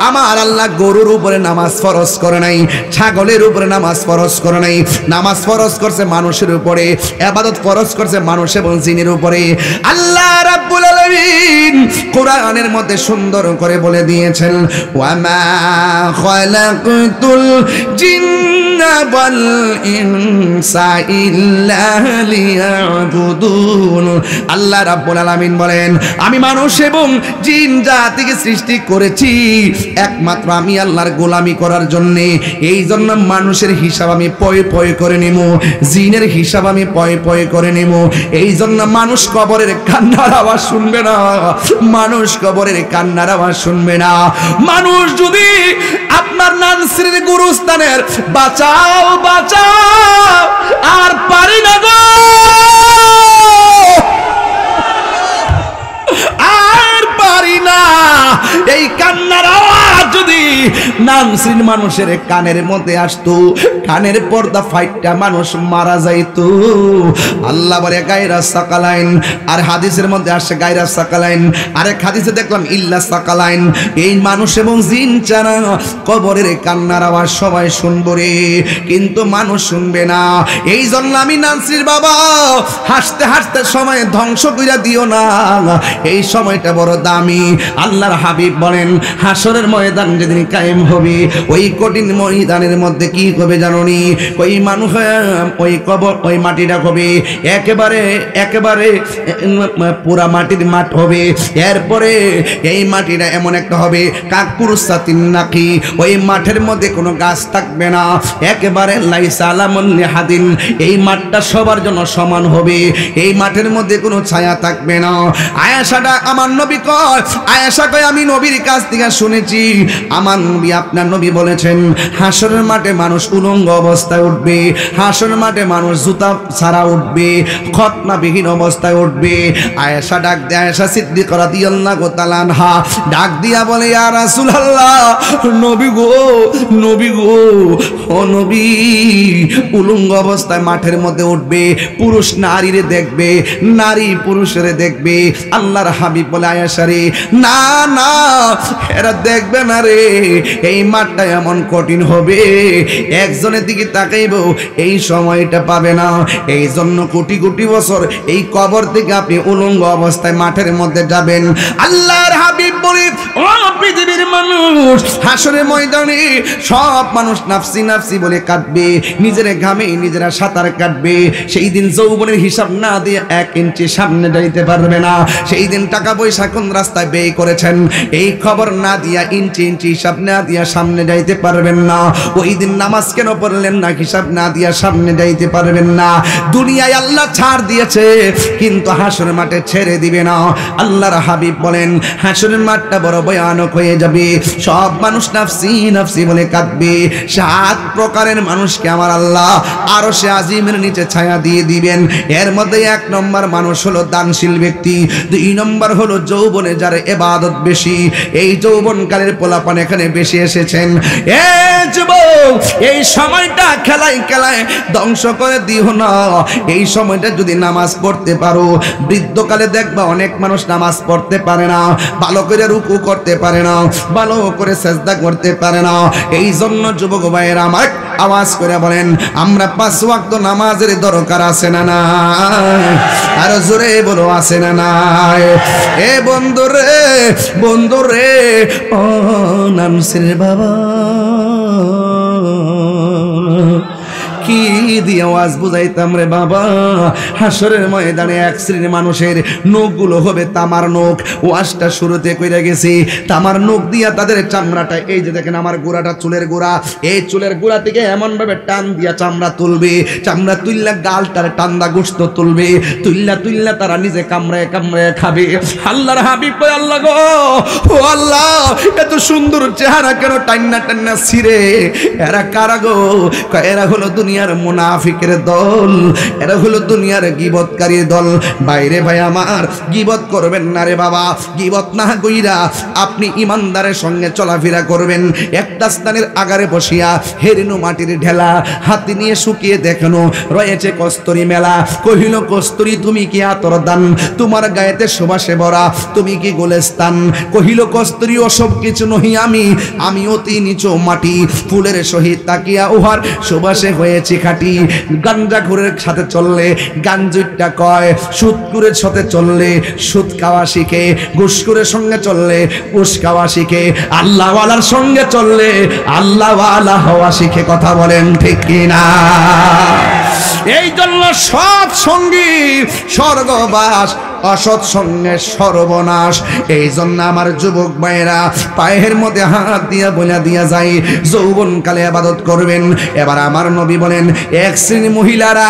আমার আল্লাহ গরুর উপরে নামাজ ফরজ করে নাই, ছাগলের উপরে নামাজ ফরজ করে নাই। নামাজ ফরজ করছে মানুষের উপরে, ইবাদত ফরজ করছে মানুষ এবং জিনের উপরে। আল্লাহ রাব্বুল আলামিন কোরআনের মধ্যে সুন্দর করে বলে দিয়েছেন, ওয়া মা খালাকতুল জিন্না ওয়াল ইনসা ইল্লা লিয়াবুদুন। আল্লাহ রাব্বুল আলামিন বলেন, আমি মানুষ এবং জিন জাতিকে সৃষ্টি করেছি একমাত্র আমি আল্লাহর গোলামি করার জন্য। এই জন্য মানুষের হিসাব আমি পয় পয় করে নেব, জিনের হিসাব আমি পয় পয় করে নেব। এই জন্য মানুষ কবরের কান্নার আওয়াজ শুনবে না, মানুষ কবরের কান্নার আওয়াজ শুনবে না। মানুষ যদি আপনার নানসির গুরুস্থানের বাঁচাও বাঁচাও আর পারি না গো, আর পারি না, এই কান্নার আওয়াজ যদি নানসির মানুষের কানের মধ্যে আসতো, কানের পর্দা ফাইটটা মানুষ মারা যাইতো। আল্লাহ বলে গায়রা সাকালাইন, আর হাদিসের মধ্যে আসে গায়রা সাকালাইন, আরেক হাদিসে দেখলাম ইল্লা সাকালাইন। এই মানুষ এবং জিন ছাড়া কবরের কান্নার আওয়াজ সবাই শুনবো রে, কিন্তু মানুষ শুনবে না। এই জন্য আমি নানসির বাবা, হাসতে হাসতে সময় ধ্বংস কইরা দিও না, এই সময়টা বড় দামি। আল্লাহর হাবিব বলেন, হাসরের ময়দান যেদিন কায়েম হবে, ওই কঠিন ময়দানের মধ্যে কি হবে জানোনি? ওই মানুষ, ওই কবর, ওই মাটিটা হবে একেবারে একেবারে পুরা মাটির মাঠ হবে। এরপরে এই মাটিটা এমন একটা হবে কাকুরসাতিন নাকি, ওই মাঠের মধ্যে কোনো গাছ থাকবে না, একেবারে লাইসা আলামুন লিহাদিন, এই মাঠটা সবার জন্য সমান হবে, এই মাঠের মধ্যে কোনো ছায়া থাকবে না। আয়েশাটা আমার নবী কয়, আয়েশা কয় আমি নবীর কাছ থেকে শুনেছি, আমার নবী আপনার নবী বলেছেন হাসরের মাঠে মানুষ উলঙ্গ অবস্থায় উঠবে, হাসরের মাঠে মানুষ জুতা ছাড়া উঠবে, খতনাবিহীন অবস্থায় উঠবে। আয়েশা ডাক দেয়, আয়েশা সিদ্দিকা রাদিয়াল্লাহু তাআলা আনহা ডাক দিয়া বলে, ইয়া রাসূলুল্লাহ, নবী গো, নবী গো, ও নবী, উলঙ্গ অবস্থায় মাঠের মধ্যে উঠবে, পুরুষ নারীরে দেখবে, নারী পুরুষের দেখবে। আল্লাহর হাবিব বলে, আয়েশা রে, না না, এরা দেখবে না রে, এই মাঠটা এমন কঠিন হবে, একজনের দিকে তাকাইব এই সময়টা পাবে না। এই জন্য কোটি কোটি বছর এই কবর থেকে আপনি উলঙ্গ অবস্থায় মাঠের মধ্যে যাবেন। আল্লাহর হাবিব বলে, ও পৃথিবীর মানুষ, হাসরের ময়দানে সব মানুষ নাফসি নাফসি বলে কাঁদবে, নিজের ঘামে নিজেরা সাঁতার কাটবে। সেই দিন যৌবনের হিসাব না দিয়ে 1 ইঞ্চি সামনে যাইতে পারবে না। সেই দিন টাকা পয়সা কোন রাস্তায় ব্যয় করেছেন এই খবর না দিয়া, ইঞ্চি ইঞ্চি হিসাব না দিয়া সামনে যাইতে পারবেন না। ওই দিন নামাজ কেন পড়লেন না হিসাব না দিয়া সামনে যাইতে পারবেন না। দুনিয়ায় আল্লাহ ছাড় দিয়েছে, কিন্তু হাসরের মাঠে ছেড়ে দিবে না। আল্লাহর হাবিব বলেন, হাসরের মাঠটা বড় ভয়ানক হয়ে যাবে, সব মানুষ নাফসি নাফসি বলে কাঁদবে। 7 প্রকারের মানুষকে আমার আল্লাহ আরশে আজিমের নিচে ছায়া দিয়ে দিবেন। এর মধ্যে 1 নম্বর মানুষ হলো দানশীল ব্যক্তি, 2 নম্বর হলো যৌবনে যার ইবাদত বেশি। এই যৌবনকালের পোলাপান এখানে বেশি এসেছেন। এ যুবক, এই সময়টা খেলায় খেলায় ধ্বংস করে দিও না। এই সময়টা যদি নামাজ পড়তে পারো, বৃদ্ধকালে দেখবা অনেক মানুষ নামাজ পড়তে পারে না, ভালো করে রুকু করতে পারে না, ভালো করে সেজদা করতে পারে না। এই জন্য যুবক ভাইয়েরা আমার আওয়াজ করে বলেন, আমরা 5 ওয়াক্ত নামাজের দরকার আছে না না? আর জোরে বলো, আছে না না? এ বন্ধুরে, বন্ধুরে, ও নামসির বাবা, কি দিয়ে আওয়াজ বুঝাইতাম রে বাবা? হাসরের ময়দানে 1 শ্রেণীর মানুষের নখগুলো হবে তামার নখ। ওয়াজটা শুরুতে কইরা গেছি, তামার নখ দিয়া তাদের চামড়াটা, এই যে দেখেন আমার গোড়াটা, চুলের গোড়া, এই চুলের গোড়া থেকে এমন ভাবে টান দিয়া চামড়া তুলবে, চামড়া তুললা গালটার টান্দা গোশত তুলবে, তুললা তুললা তারা নিজে কামড়ায় কামড়ায় খাবে। আল্লাহর হাবিব কয়, আল্লাহ গো, ও আল্লাহ, এত সুন্দর চেহারা কেন টান্না টান্না ছিঁড়ে? এরা কারা গো? কয়, এরা হলো দুনিয়ার মুনাফিকের দল, এরা হলো দুনিয়ার গীবতকারীর দল। বাইরে ভাই আমার, গীবত করবেন না রে বাবা। গীবত না কইরা আপনি ইমানদারের সঙ্গে চলাফেরা করবেন। একটা স্থানের আগারে বসিয়া হেরিনু মাটির ঢেলা হাতে নিয়ে শুকিয়ে দেখানো রয়েছে কস্তুরী মেলা। কহিল, কস্তুরী তুমি কি আতর দান, তোমার গায়েতে সুবাসে ভরা, তুমি কি গোলেস্তান? কহিল, কস্তুরী ওসব কিছু নহি আমি, আমি অতি নিচু মাটি, ফুলের সহিত তাকিয়া উহার সুবাসে হয়েছি খাটি। গাঞ্জাখুরের সাথে চললে গাঞ্জুইটা কয়, সুদকুরের সাথে চললে সুদ খাওয়া শিখে, ঘুষখোরের সঙ্গে চললে ঘুষ খাওয়া শিখে, আল্লাহওয়ালার সঙ্গে চললে আল্লাহওয়ালা হওয়া শিখে। কথা বলেন ঠিক কিনা? এই জন্য সৎ সঙ্গী স্বর্গবাস, অসৎ সঙ্গে সর্বনাশ। এই জন্য আমার যুবক ভাইয়েরা পায়ের মধ্যে হাত দিয়া বলে দিয়া যায়, যৌবনকালে ইবাদত করবেন। এবার আমার নবী বলেন, 1 শ্রেণীর মহিলারা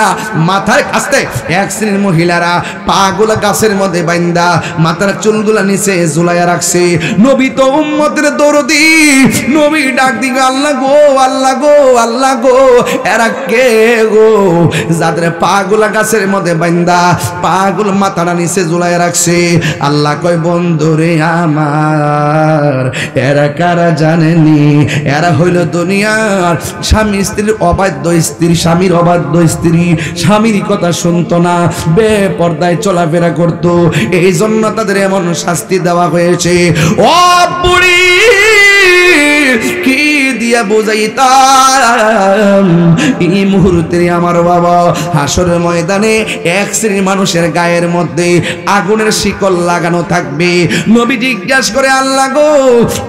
মাথার কাছে, 1 শ্রেণীর মহিলারা পাগুলা গাছের মধ্যে বাইন্দা মাথার চুলগুলা নিচে ঝুলাইয়া রাখছে। নবী তো উম্মতের দরদি, নবী ডাক দিবে, আল্লাহ গো, আল্লাহ গো, আল্লাহ গো, এরা কে গো? যাদের পাগুলা গাছের মধ্যে বাইন্দা পাগুল মাথাটা নিচে ঝুলাইয়া রাখছে। আল্লাহ কয়, বন্ধুরে আমার, এরা কারা জানেনি? এরা হইল দুনিয়ার স্বামী স্ত্রীর অবাধ্য স্ত্রী, স্বামীর অবাধ্য স্ত্রী, স্বামীর কথা শুনতো না, বেপরদায় চলাফেরা করতো। এই জন্য তাদের এমন শাস্তি দেওয়া হয়েছে। ও বুড়ি, কি দিয়া বুঝাইতাম এই মুহূর্তে আমার বাবা? হাসরের ময়দানে 1 শ্রেণীর মানুষের গায়ের মধ্যে আগুনের শিকল লাগানো থাকবে। নবী জিজ্ঞাসা করে, আল্লাহ গো,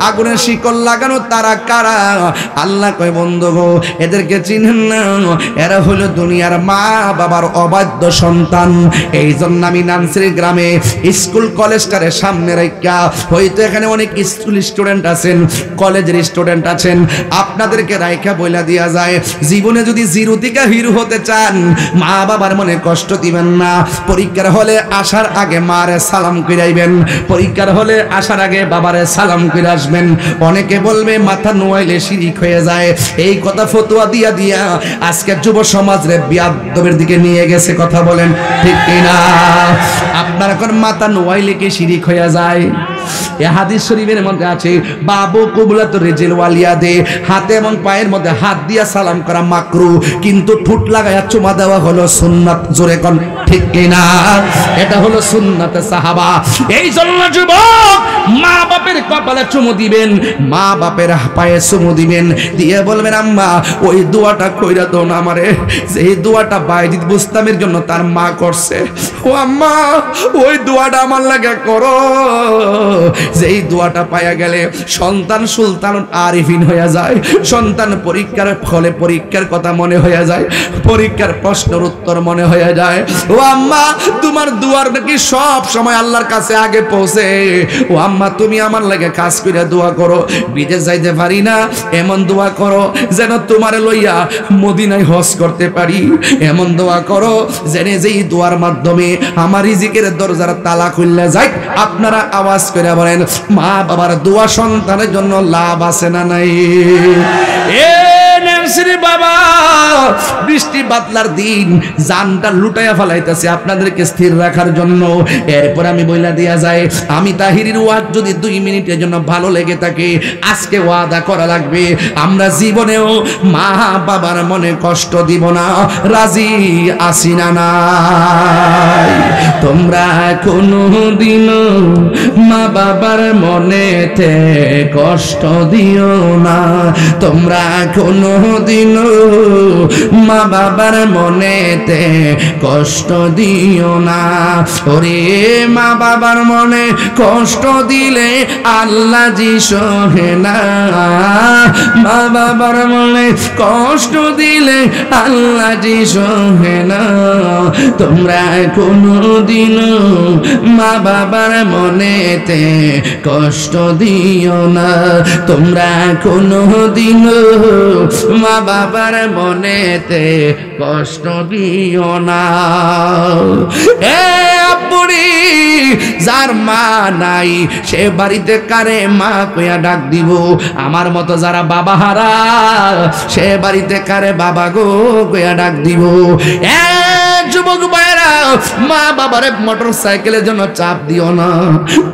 আগুনের শিকল লাগানো তারা কারা? আল্লাহ কয়, বন্ধু গো, এদেরকে চিনেন না? এরা হলো দুনিয়ার মা বাবার অবাধ্য সন্তান। এই জন্য আমি নানসির গ্রামে স্কুল কলেজটারে সামনে রাখা, হয়তো এখানে অনেক স্কুল স্টুডেন্ট আছেন, কলেজের স্টুডেন্ট আছেন, আপনাদেরকে রাইখা বইলা দিয়া যায়, জীবনে যদি জিরো থেকে হিরো হতে চান, মা বাবার মনে কষ্ট দিবেন না। পরীক্ষার হলে আসার আগে মারে সালাম কইরাইবেন, পরীক্ষার হলে আসার আগে বাবারে সালাম করে আসবেন। অনেকে বলবে মাথা নোয়াইলে শিরিক হয়ে যায়, এই কথা ফতোয়া দিয়া দিয়া আজকে যুব সমাজ রে বিয়াদবের দিকে নিয়ে গেছে। কথা বলেন ঠিক কিনা? আপনার এখন মাথা নোয়াইলে কি শিরিক হয়ে যায়? এই হাদিস শরীফের মধ্যে আছে, বাবু কুবলাত রিজিল ওয়ালিয়াদে, হাতে এবং পায়ের মধ্যে হাত দিয়া সালাম করা মাকরু, কিন্তু ঠোঁট লাগায়া চুমা দেওয়া হলো সুন্নাত। জোরে কোন ঠিক কিনা? এটা হলো সুন্নাতে সাহাবা। এই জন্য যুবক, মা বাপের কপালে চুমু দিবেন, মা বাপের পায়ে চুমু দিবেন, দিয়ে বলবেন আম্মা ওই দোয়াটা কইরা দাও না আমারে, এই দোয়াটা বাইজিদ বুস্তামের জন্য তার মা করছে। ও আম্মা ওই দোয়াটা আমার লাগে করো, যেই দোয়াটা পায়া গেলে সন্তান সুলতান আরিফিন হয়ে যায়, সন্তান পরীক্ষার ফলে পরীক্ষার কথা মনে হয়ে যায়, পরীক্ষার প্রশ্নের উত্তর মনে হয়ে যায়। ও আম্মা তোমার দুয়ার নাকি সব সময় আল্লাহর কাছে আগে পৌঁছে। ও আম্মা তুমি আমার লাগে কাজ করে দোয়া করো, বিদেশ যাইতে পারি না, এমন দোয়া করো যেন তোমারে লইয়া মদিনায় হজ করতে পারি, এমন দোয়া করো যেন যেই দোয়ার মাধ্যমে আমার রিজিকের দরজার তালা খুললে যায়। আপনারা আওয়াজ করে বলেন, মা বাবার দোয়া সন্তানের জন্য লাভ আছে না নাই? বাবা বৃষ্টি বাদলার দিন, জানটা লুটাইয়া ফেলাইতেছে আপনাদেরকে স্থির রাখার জন্য। এরপর আমি বইলা দিয়া যায়, আমি তাহিরির ওয়াজ যদি 2 মিনিটের জন্য ভালো লেগে থাকে, আজকে ওয়াদা করা লাগবে আমরা জীবনেও মা বাবার মনে কষ্ট দিব না। রাজি আসি না নাই? তোমরা কোনদিন মা বাবার মনেতে কষ্ট দিও না, তোমরা কোনদিন মা বাবার মনেতে কষ্ট দিও না। ওরে মা বাবার মনে কষ্ট দিলে আল্লাহ জি সহে না, মা বাবার মনে কষ্ট দিলে আল্লাহ জি সহে না। তোমরা কোনদিন মা বাবার মনেতে কষ্ট দিও না, তোমরা কোনদিন মা বাবার মনেতে কষ্ট দিও না। এ আব্বুরি, যার মা নাই সে বাড়িতে কারে মা কইয়া ডাক দিব? আমার মতো যারা বাবা হারা, সে বাড়িতে কারে বাবা গো কইয়া ডাক দিব? যুবক ভাইরা, মা বাবারে মোটর সাইকেলের জন্য চাপ দিও না।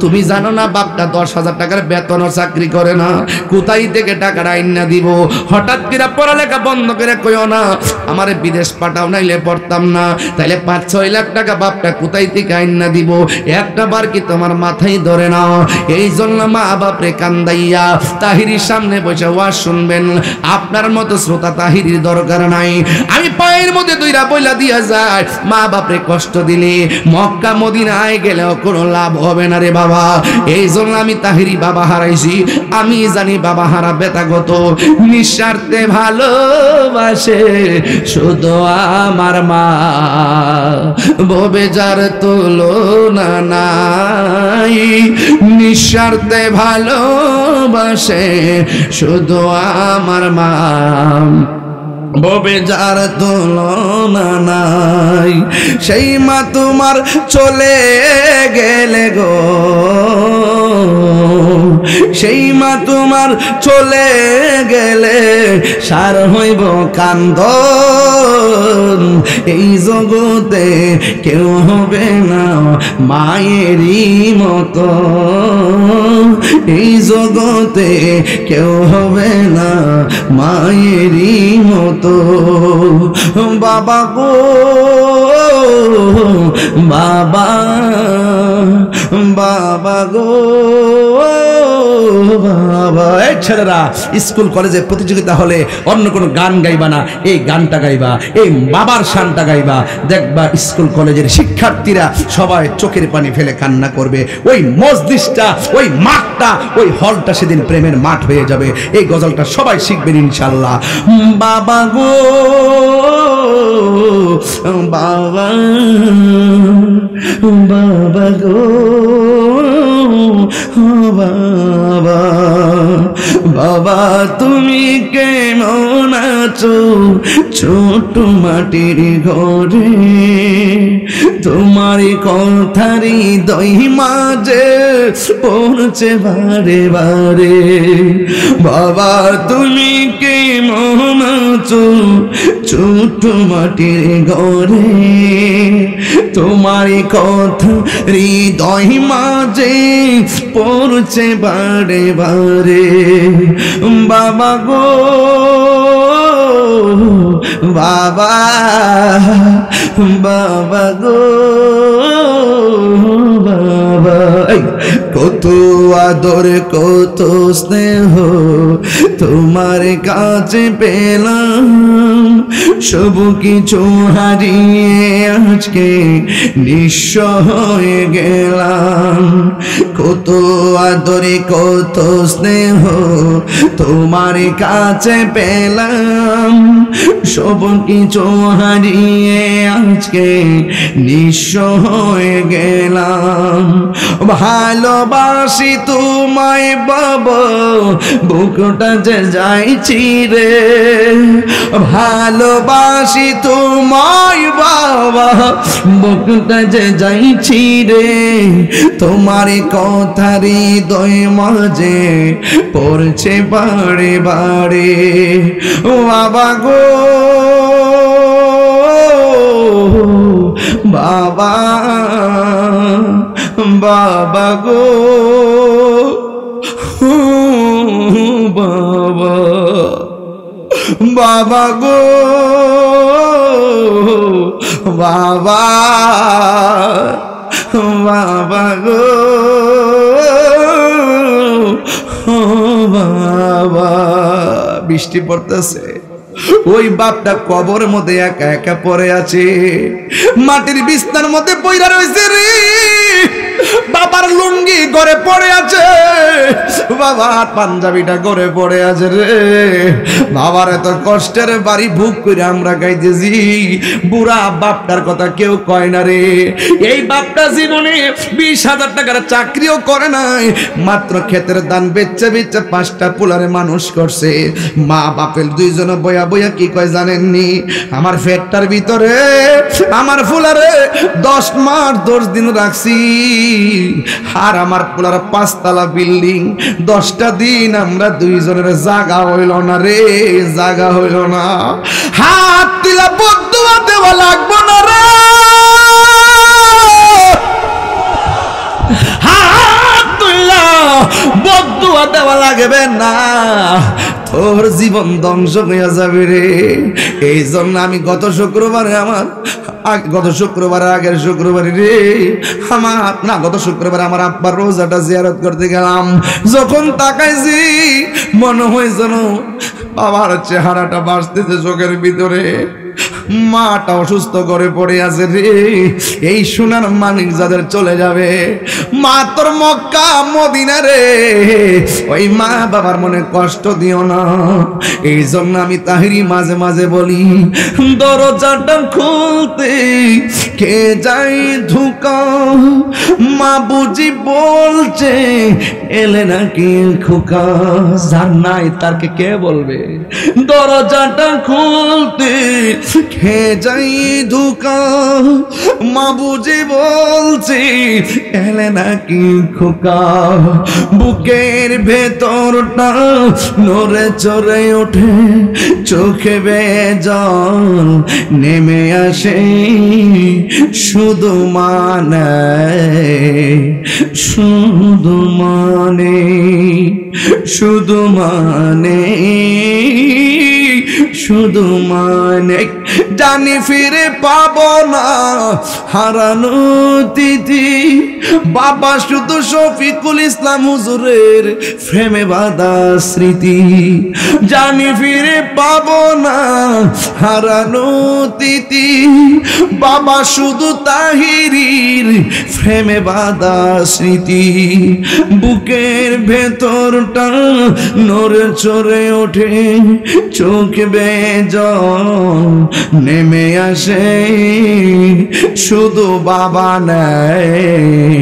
তুমি জানো না বাপটা 10,000 টাকার বেতনও চাকরি করে না, কোথায় থেকে টাকাটা আইনা দিব? হঠাৎ করে পড়ালেখা বন্ধ করে কইও না আমারে বিদেশ পাঠাও, নাইলে পড়তাম না। তাইলে 5-6 লাখ টাকা বাপটা কোথায় থেকে আইনা দিব? একটা বার কি তোমার মাথায় ধরে না? এই জন্য মা বাপরে কান্দাইয়া তাহিরির সামনে বসে ওয়াজ শুনবেন। আপনার মতো শ্রোতা তাহিরির দরকার নাই। আমি পায়ের মধ্যে দুইরা বইলা দিয়া যায়, মা বাপরে কষ্ট দিলে মক্কা মদিনায় গেলেও কোনো লাভ হবে না রে বাবা। এই জন্য আমি তাহিরি বাবা হারাইছি, আমি জানি বাবা হারা বেতাগত। নিঃস্বার্থে ভালোবাসে শুধু আমার মা, ভবে যার তুলনা নাই। নিঃস্বার্থে ভালোবাসে শুধু আমার মা, ভবে যার তুলনা নাই। সেই মা তোমার চলে গেলে গো, সেই মা তোমার চলে গেলে সার হইব কান্দন। এই জগতে কেউ হবে না মায়েরই মতো, এই জগতে কেউ হবে না মায়েরই মতো। বাবা গো বাবা, বাবা গো বাবা। এই ছেলেরা, স্কুল কলেজে প্রতিযোগিতা হলে অন্য কোনো গান গাইবা না, এই গানটা গাইবা, এই বাবার শানটা গাইবা। দেখবা স্কুল কলেজের শিক্ষার্থীরা সবাই চোখের পানি ফেলে কান্না করবে। ওই মজলিসটা, ওই মাঠটা, ওই হলটা সেদিন প্রেমের মাঠ হয়ে যাবে। এই গজলটা সবাই শিখবেন ইনশাল্লাহ। বাবা গো বাবা, বাবা গো বাবা, বাবা তুমি কেমন আছো ছোট মাটির ঘরে তোমার কথারি দই মাঝে পড়ছে বারে বারে বাবা তুমি কেমন আছো ছোট মাটির ঘরে তোমার কথা হৃদয় মাঝে পড়ছে বারে বারে বাবা গো বাবা বাবা গো বাবা কত আদর কত স্নেহ তোমার কাছে পেলাম সব কিছু হারিয়ে আজকে নিঃস্ব হয়ে গেলাম কত আদরে কত স্নেহ তোমার কাছে পেলাম সব কিছু হারিয়ে আজকে নিঃস্ব হয়ে গেলাম ভালোবাসি তোমায় বাবা বুকটা যে যাইছি রে ভালোবাসি তোমায় বাবা বুকটা যে যাইছি রে তোমার কথার হৃদয় মাঝে পড়ছে বারে বারে বাবা গো বাবা বাবা গো বাবা বাবা গো বাবা বাবা গো বাবা বৃষ্টি পড়তেছে ওই বাপটা কবরের মধ্যে একা একা পড়ে আছে মাটির বিছনার মধ্যে পইরা রয়েছে রে বাবার লুঙ্গি ঘরে পড়ে আছে বাবার পাঞ্জাবিটা ঘরে পড়ে আছে রে বাবার এত কষ্টের বাড়ি ভুগ করে আমরা গাইতেছি বুড়া বাপটার কথা কেউ কয় না রে এই বাপটা জীবনে 20,000 টাকার চাকরিও করে নাই মাত্র ক্ষেতের ধান বেচে বেচে 5টা পোলারে মানুষ করছে মা বাপের দুইজনে বয়া বয়া কি কয় জানেননি আমার পেটটার ভিতরে আমার ফুলারে 10 মাস 10 দিন রাখছি আর আমার পোলার 5 তলা বিল্ডিং 10টা দিন আমরা দুইজনের জায়গা হইল না রে জায়গা হইল না হাত দিলা বদুয়া দেওয়া লাগবো না রে হাত তুইলা বদুয়া দেওয়া লাগবে না তোর জীবন ধ্বংস হয়ে যাবে রে এই জন্য আমি গত শুক্রবারে আগের শুক্রবারে রে গত শুক্রবারে আমার আব্বার রোজাটা জিয়ারত করতে গেলাম যখন তাকাইছি মনে হয় যেন বাবার চেহারাটা ভাসতেছে চোখের ভিতরে মাটা অসুস্থ করে পড়ে আছে রে এই সোনার মানিক যাদের চলে যাবে মা তোর মক্কা মদিনা রে ওই মা বাবার মনে কষ্ট দিও না এই জন্য আমি তাহিরি মাঝে মাঝে বলি দরজাটা খুলতে কে যাই ধুকা মা বুঝি বলছে এলে নাকি খোকা যার নাই তারকে কে বলবে দরজাটা খুলতে কে যাই ধুকা মা বুঝি বলছে এলে নাকি খোকা বুকের ভেতরটা নড়ে চড়ে ওঠে চোখে বেজল নেমে আসে শুধু মানে শুধু মানে শুধু মানে শুধু মানে জানি ফিরে পাবো না হারানো তিথি বাবা শুধু শফিকুল ইসলাম হুজুরের প্রেমে বাঁধা স্মৃতি জানি ফিরে পাবো না হারানো তিথি বাবা শুধু তাহিরির প্রেমে বাঁধা স্মৃতি বুকের ভেতরটা নড়ে চড়ে ওঠে চোখ বেজল নেমে আসে শুধু বাবা নেই,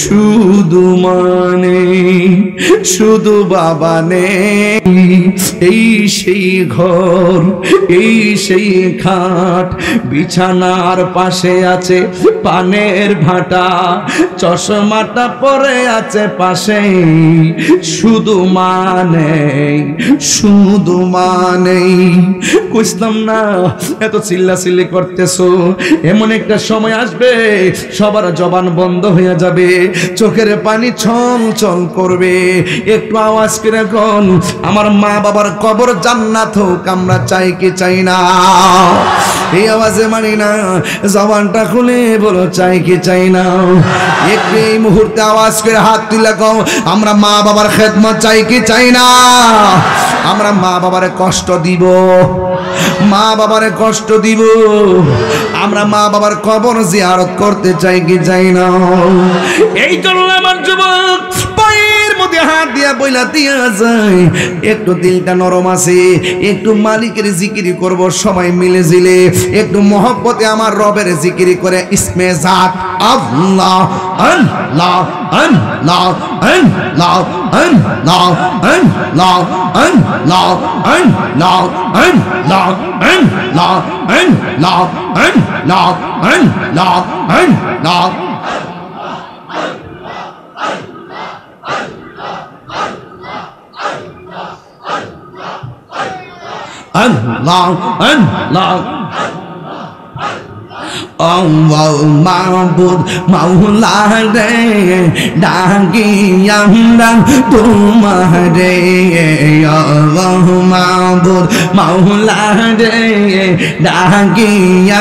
শুধু মানে শুধু বাবা নেই। এই সেই ঘর, এই সেই খাট, বিছানার পাশে আছে পানের ভাটা, চশমাটা পরে আছে পাশে, শুধু মানে শুধু মানে। কইলাম না এত চিল্লাচিল্লি করতেছো, এমন একটা সময় আসবে সবার জবান বন্ধ হয়ে যাবে, চোখের পানি ছল ছল করবে। একটু আওয়াজ করে কোন আমার মা বাবার কবর জান্নাত হোক, আমরা চাই কি চাই না? এই আওয়াজে মানি না, জবানটা খুলে বলো চাই কি চাই না? একটু এই মুহূর্তে আওয়াজ করে হাত তুলে কও আমরা মা বাবার খেদমত চাই কি চাই না? আমরা মা বাবারে কষ্ট দিব, মা বাবারে কষ্ট দিব, আমরা মা বাবার কবর জিয়ারত করতে চাই কি চাই না? এই জন্য আমার যুবক পায়ের মধ্যে হাত দিয়া বইলা দিয়া যায়, একটু দিলটা নরম আছে, একটু মালিকের জিকিরি করব সবাই মিলে জিলে, একটু মহব্বতে আমার রবের জিকিরি করে ইসমে জাত আল্লাহ আল্লাহ আল্লাহ আল্লাহ আল্লাহ আল্লাহ আল্লাহ আল্লাহ আল্লাহ আল্লাহ আল্লাহ আল্লাহ আল্লাহ আল্লাহ Allah, Allah, Allah, মাবুদ মাওলা রে, ডাকি আমরা তোমারে। Allah, মাবুদ মাওলা রে, ডাকি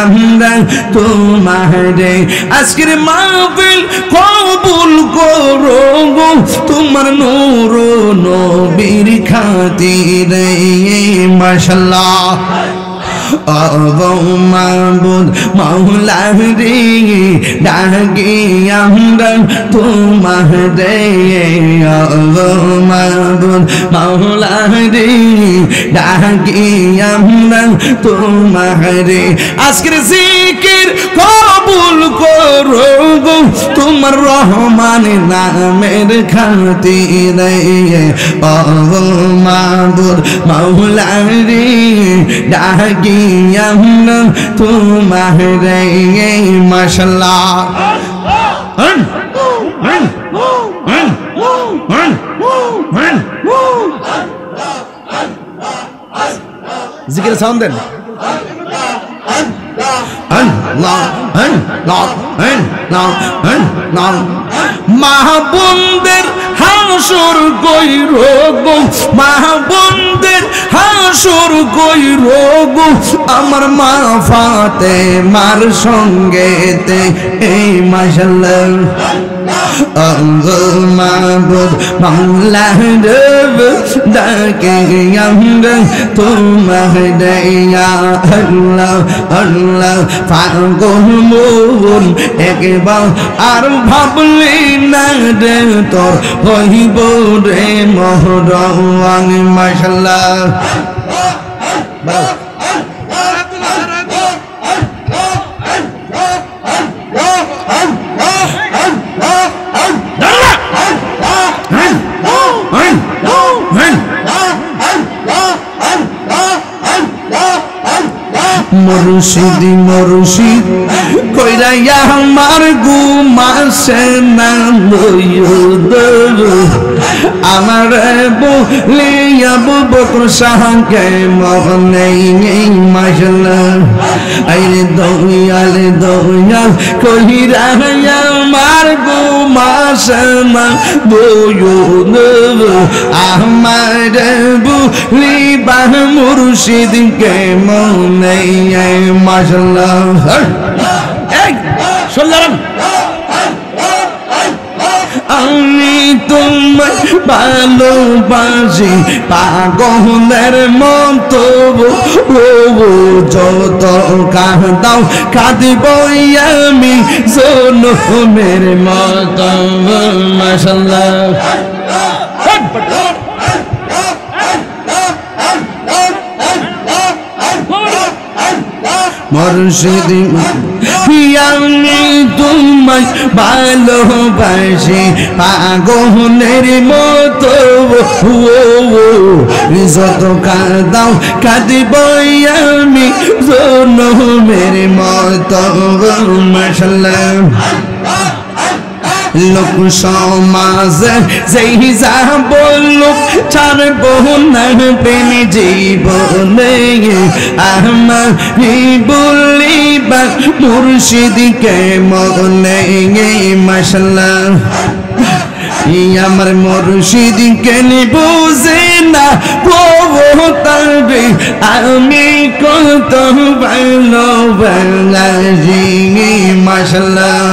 আমরা তোমারে। আজকের মাহফিল কবুল করো গো, তোমার নূর নবীর খাতিরে। মাশাআল্লাহ। মাবুদ মাওলা রে, ডাকি আমরা তোমারে। মাবুদ মাওলা রে, ডাকি আমরা তোমারে। আজকের জিকির কবুল করো গো, তোমার রহমান নামের খাতিরে। মাবুদ মাওলা রে, ডাকি আমরা তোমারে। মাশাআল্লাহ। জিকির সাউন্ড দেন। মাহবুবদের হাসর কইর গো, মাহবুবদের হাসর কইর গো, আমার মা ফাতেমার সঙ্গেতে। এই মাশাআল্লাহ। মাবুদ মাওলা রে, ডাকে আমরা তোমারে। আল্লাহ আল্লাহ পাগল মন একবার আর ভাবলি না রে, তোর হইব রে মহরওয়ান। মাশাআল্লাহ। মুর্শিদ মুর্শিদ কইরা আমার ঘুমাসে না, আমার বলিয়া বকর শাহকে মনে। মাশাআল্লাহ। আইরে দয়াল দয়াল কইরা আমার ঘুমাসে না, আমার বলিবা মুর্শিদকে মনে। মাশাআল্লাহ। আমি তোমায় ভালোবাসি পাগলের মতো, যত কাঁদাও কাঁদিব আমি জনমের মতো। মাশাআল্লাহ। মুর্শিদ আমি তোমায় ভালোবাসি পাগলের মতো যত কাঁদাও কাঁদিব আমি জনমের মতো মাশাআল্লাহ লোক সমাজে যেই যা বলুক ছাড়ব না প্রেম জীবনে আমার বলিবা মুর্শিদকে মনে মাশাআল্লাহ আমার মুর্শিদকে বুঝে না তবে আমি কত ভালোবাসি মাশাআল্লাহ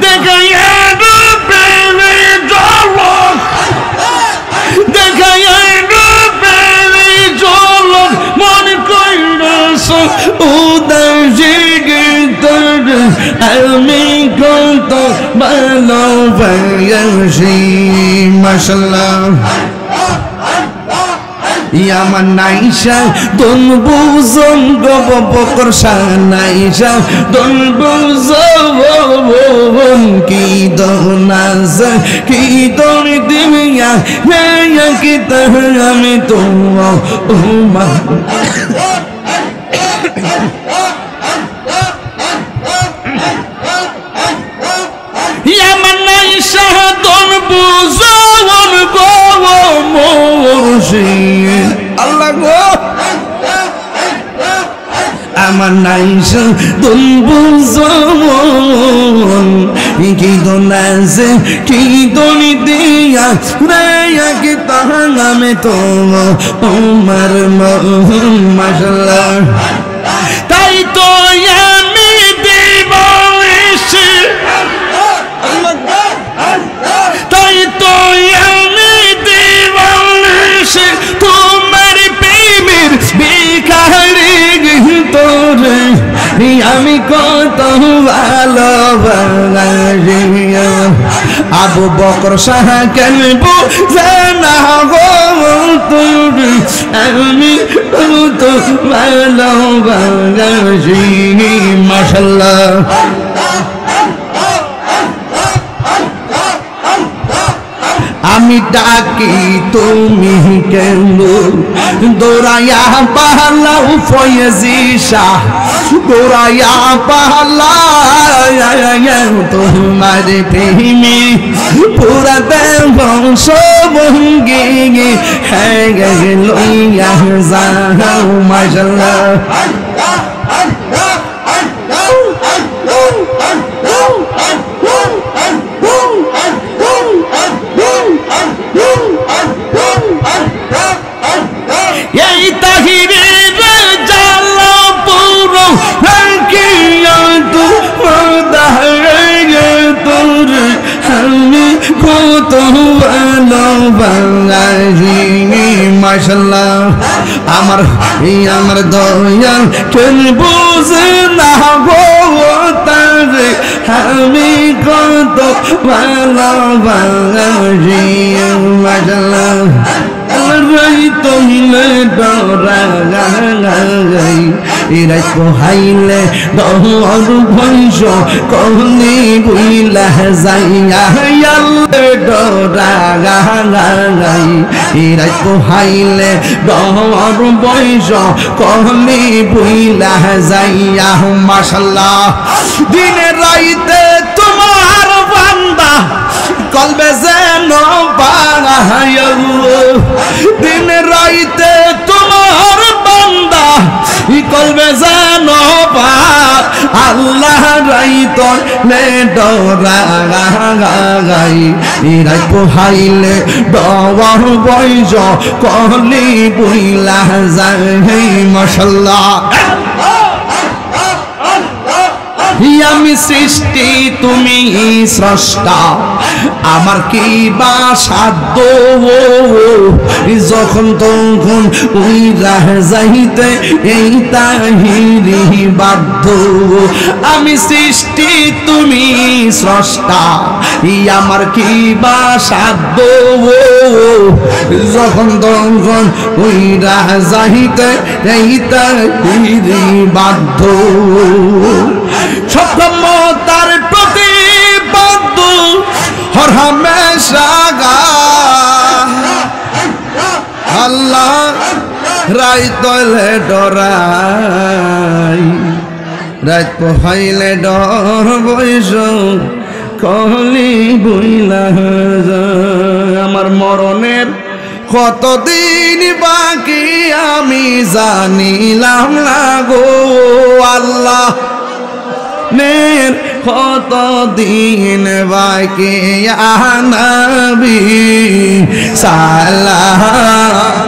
দেখাই আমি কত ভালোবাসি মাশাআল্লাহ আমার নাইশা দন বুঝন গব বকরশা নাইশা দন বুঝন কি দনাজ কি দন দিমিয়া মেয়া কি তহ আমি তো উমা আল্লাহ গো আমার নাইশ দুন বুঝন কি দোনাছে কি দনি দিয়া রেয়া কি তাহাং আমি তো উমার মাশাআল্লাহ তাই তো আমি দিবসে তাই তো আমি দিবসে তোমার প্রেমের ভিখারি তোরে আমি কত ভালোবাসি আবু বকর শাহ কেন বুঝে না গো তোরে আমি কত ভালোবাসি মাশাআল্লাহ আমি ডাকি তুমি কেন দৌড়াইয়া পালাও ফয়েজি শাহ দৌড়াইয়া পালাও তোমার প্রেমী পুরা বংশ ভঙ্গি হ্যাঁ লইয়া যাও মাশাআল্লাহ এই তাহিরের জালা পুরো রাখিয়া তু দাঁড়িয়ে তোর আমি কত ভালোবাসি মাশাআল্লাহ আমার দয়াল কেন বুঝে না গো তারে আমি কত ভালোবাসি মাশাআল্লাহ রাই তোলে ডরা গাই এরাই পোহাইলে ডর ভৈষ কহনি বুইলা যাইয়া ডরা গাই এরাই পোহাইলে ডর ভৈষ কহনি বুইলা যাইয়া মাশাআল্লাহ দিনে রাইতে তোমার বান্দা কলবে যেন পাগাইল দিন রাইতে তোমার বান্দা কলবে যেন পা আল্লাহ রাইত নে ডরা গাই রাই পোহাইলে ডর বৈজ কহলি বুইলা যায় মাশাআল্লাহ আমি সৃষ্টি তুমি স্রষ্টা, আমার কি বা সাধ্য যখন তখন ওই রাহ যাইতে এই তাহিরি বাধ্য। আমি সৃষ্টি তুমি স্রষ্টা, আমার কি বা সাধ্য যখন তখন ওই রাহ যাইতে এই তাহিরি বাধ্য। সক্ষমতার প্রতিবদ্ধ হর হামেশা গা আল্লাহ রায় তলে ডরাই, রাত পোহাইলে ডর বৈশ কলি বইলা যায়। আমার মরণের কতদিন বাকি আমি জানিলাম না গো আল্লাহ, নের কতদিন বাকি নবী সালাম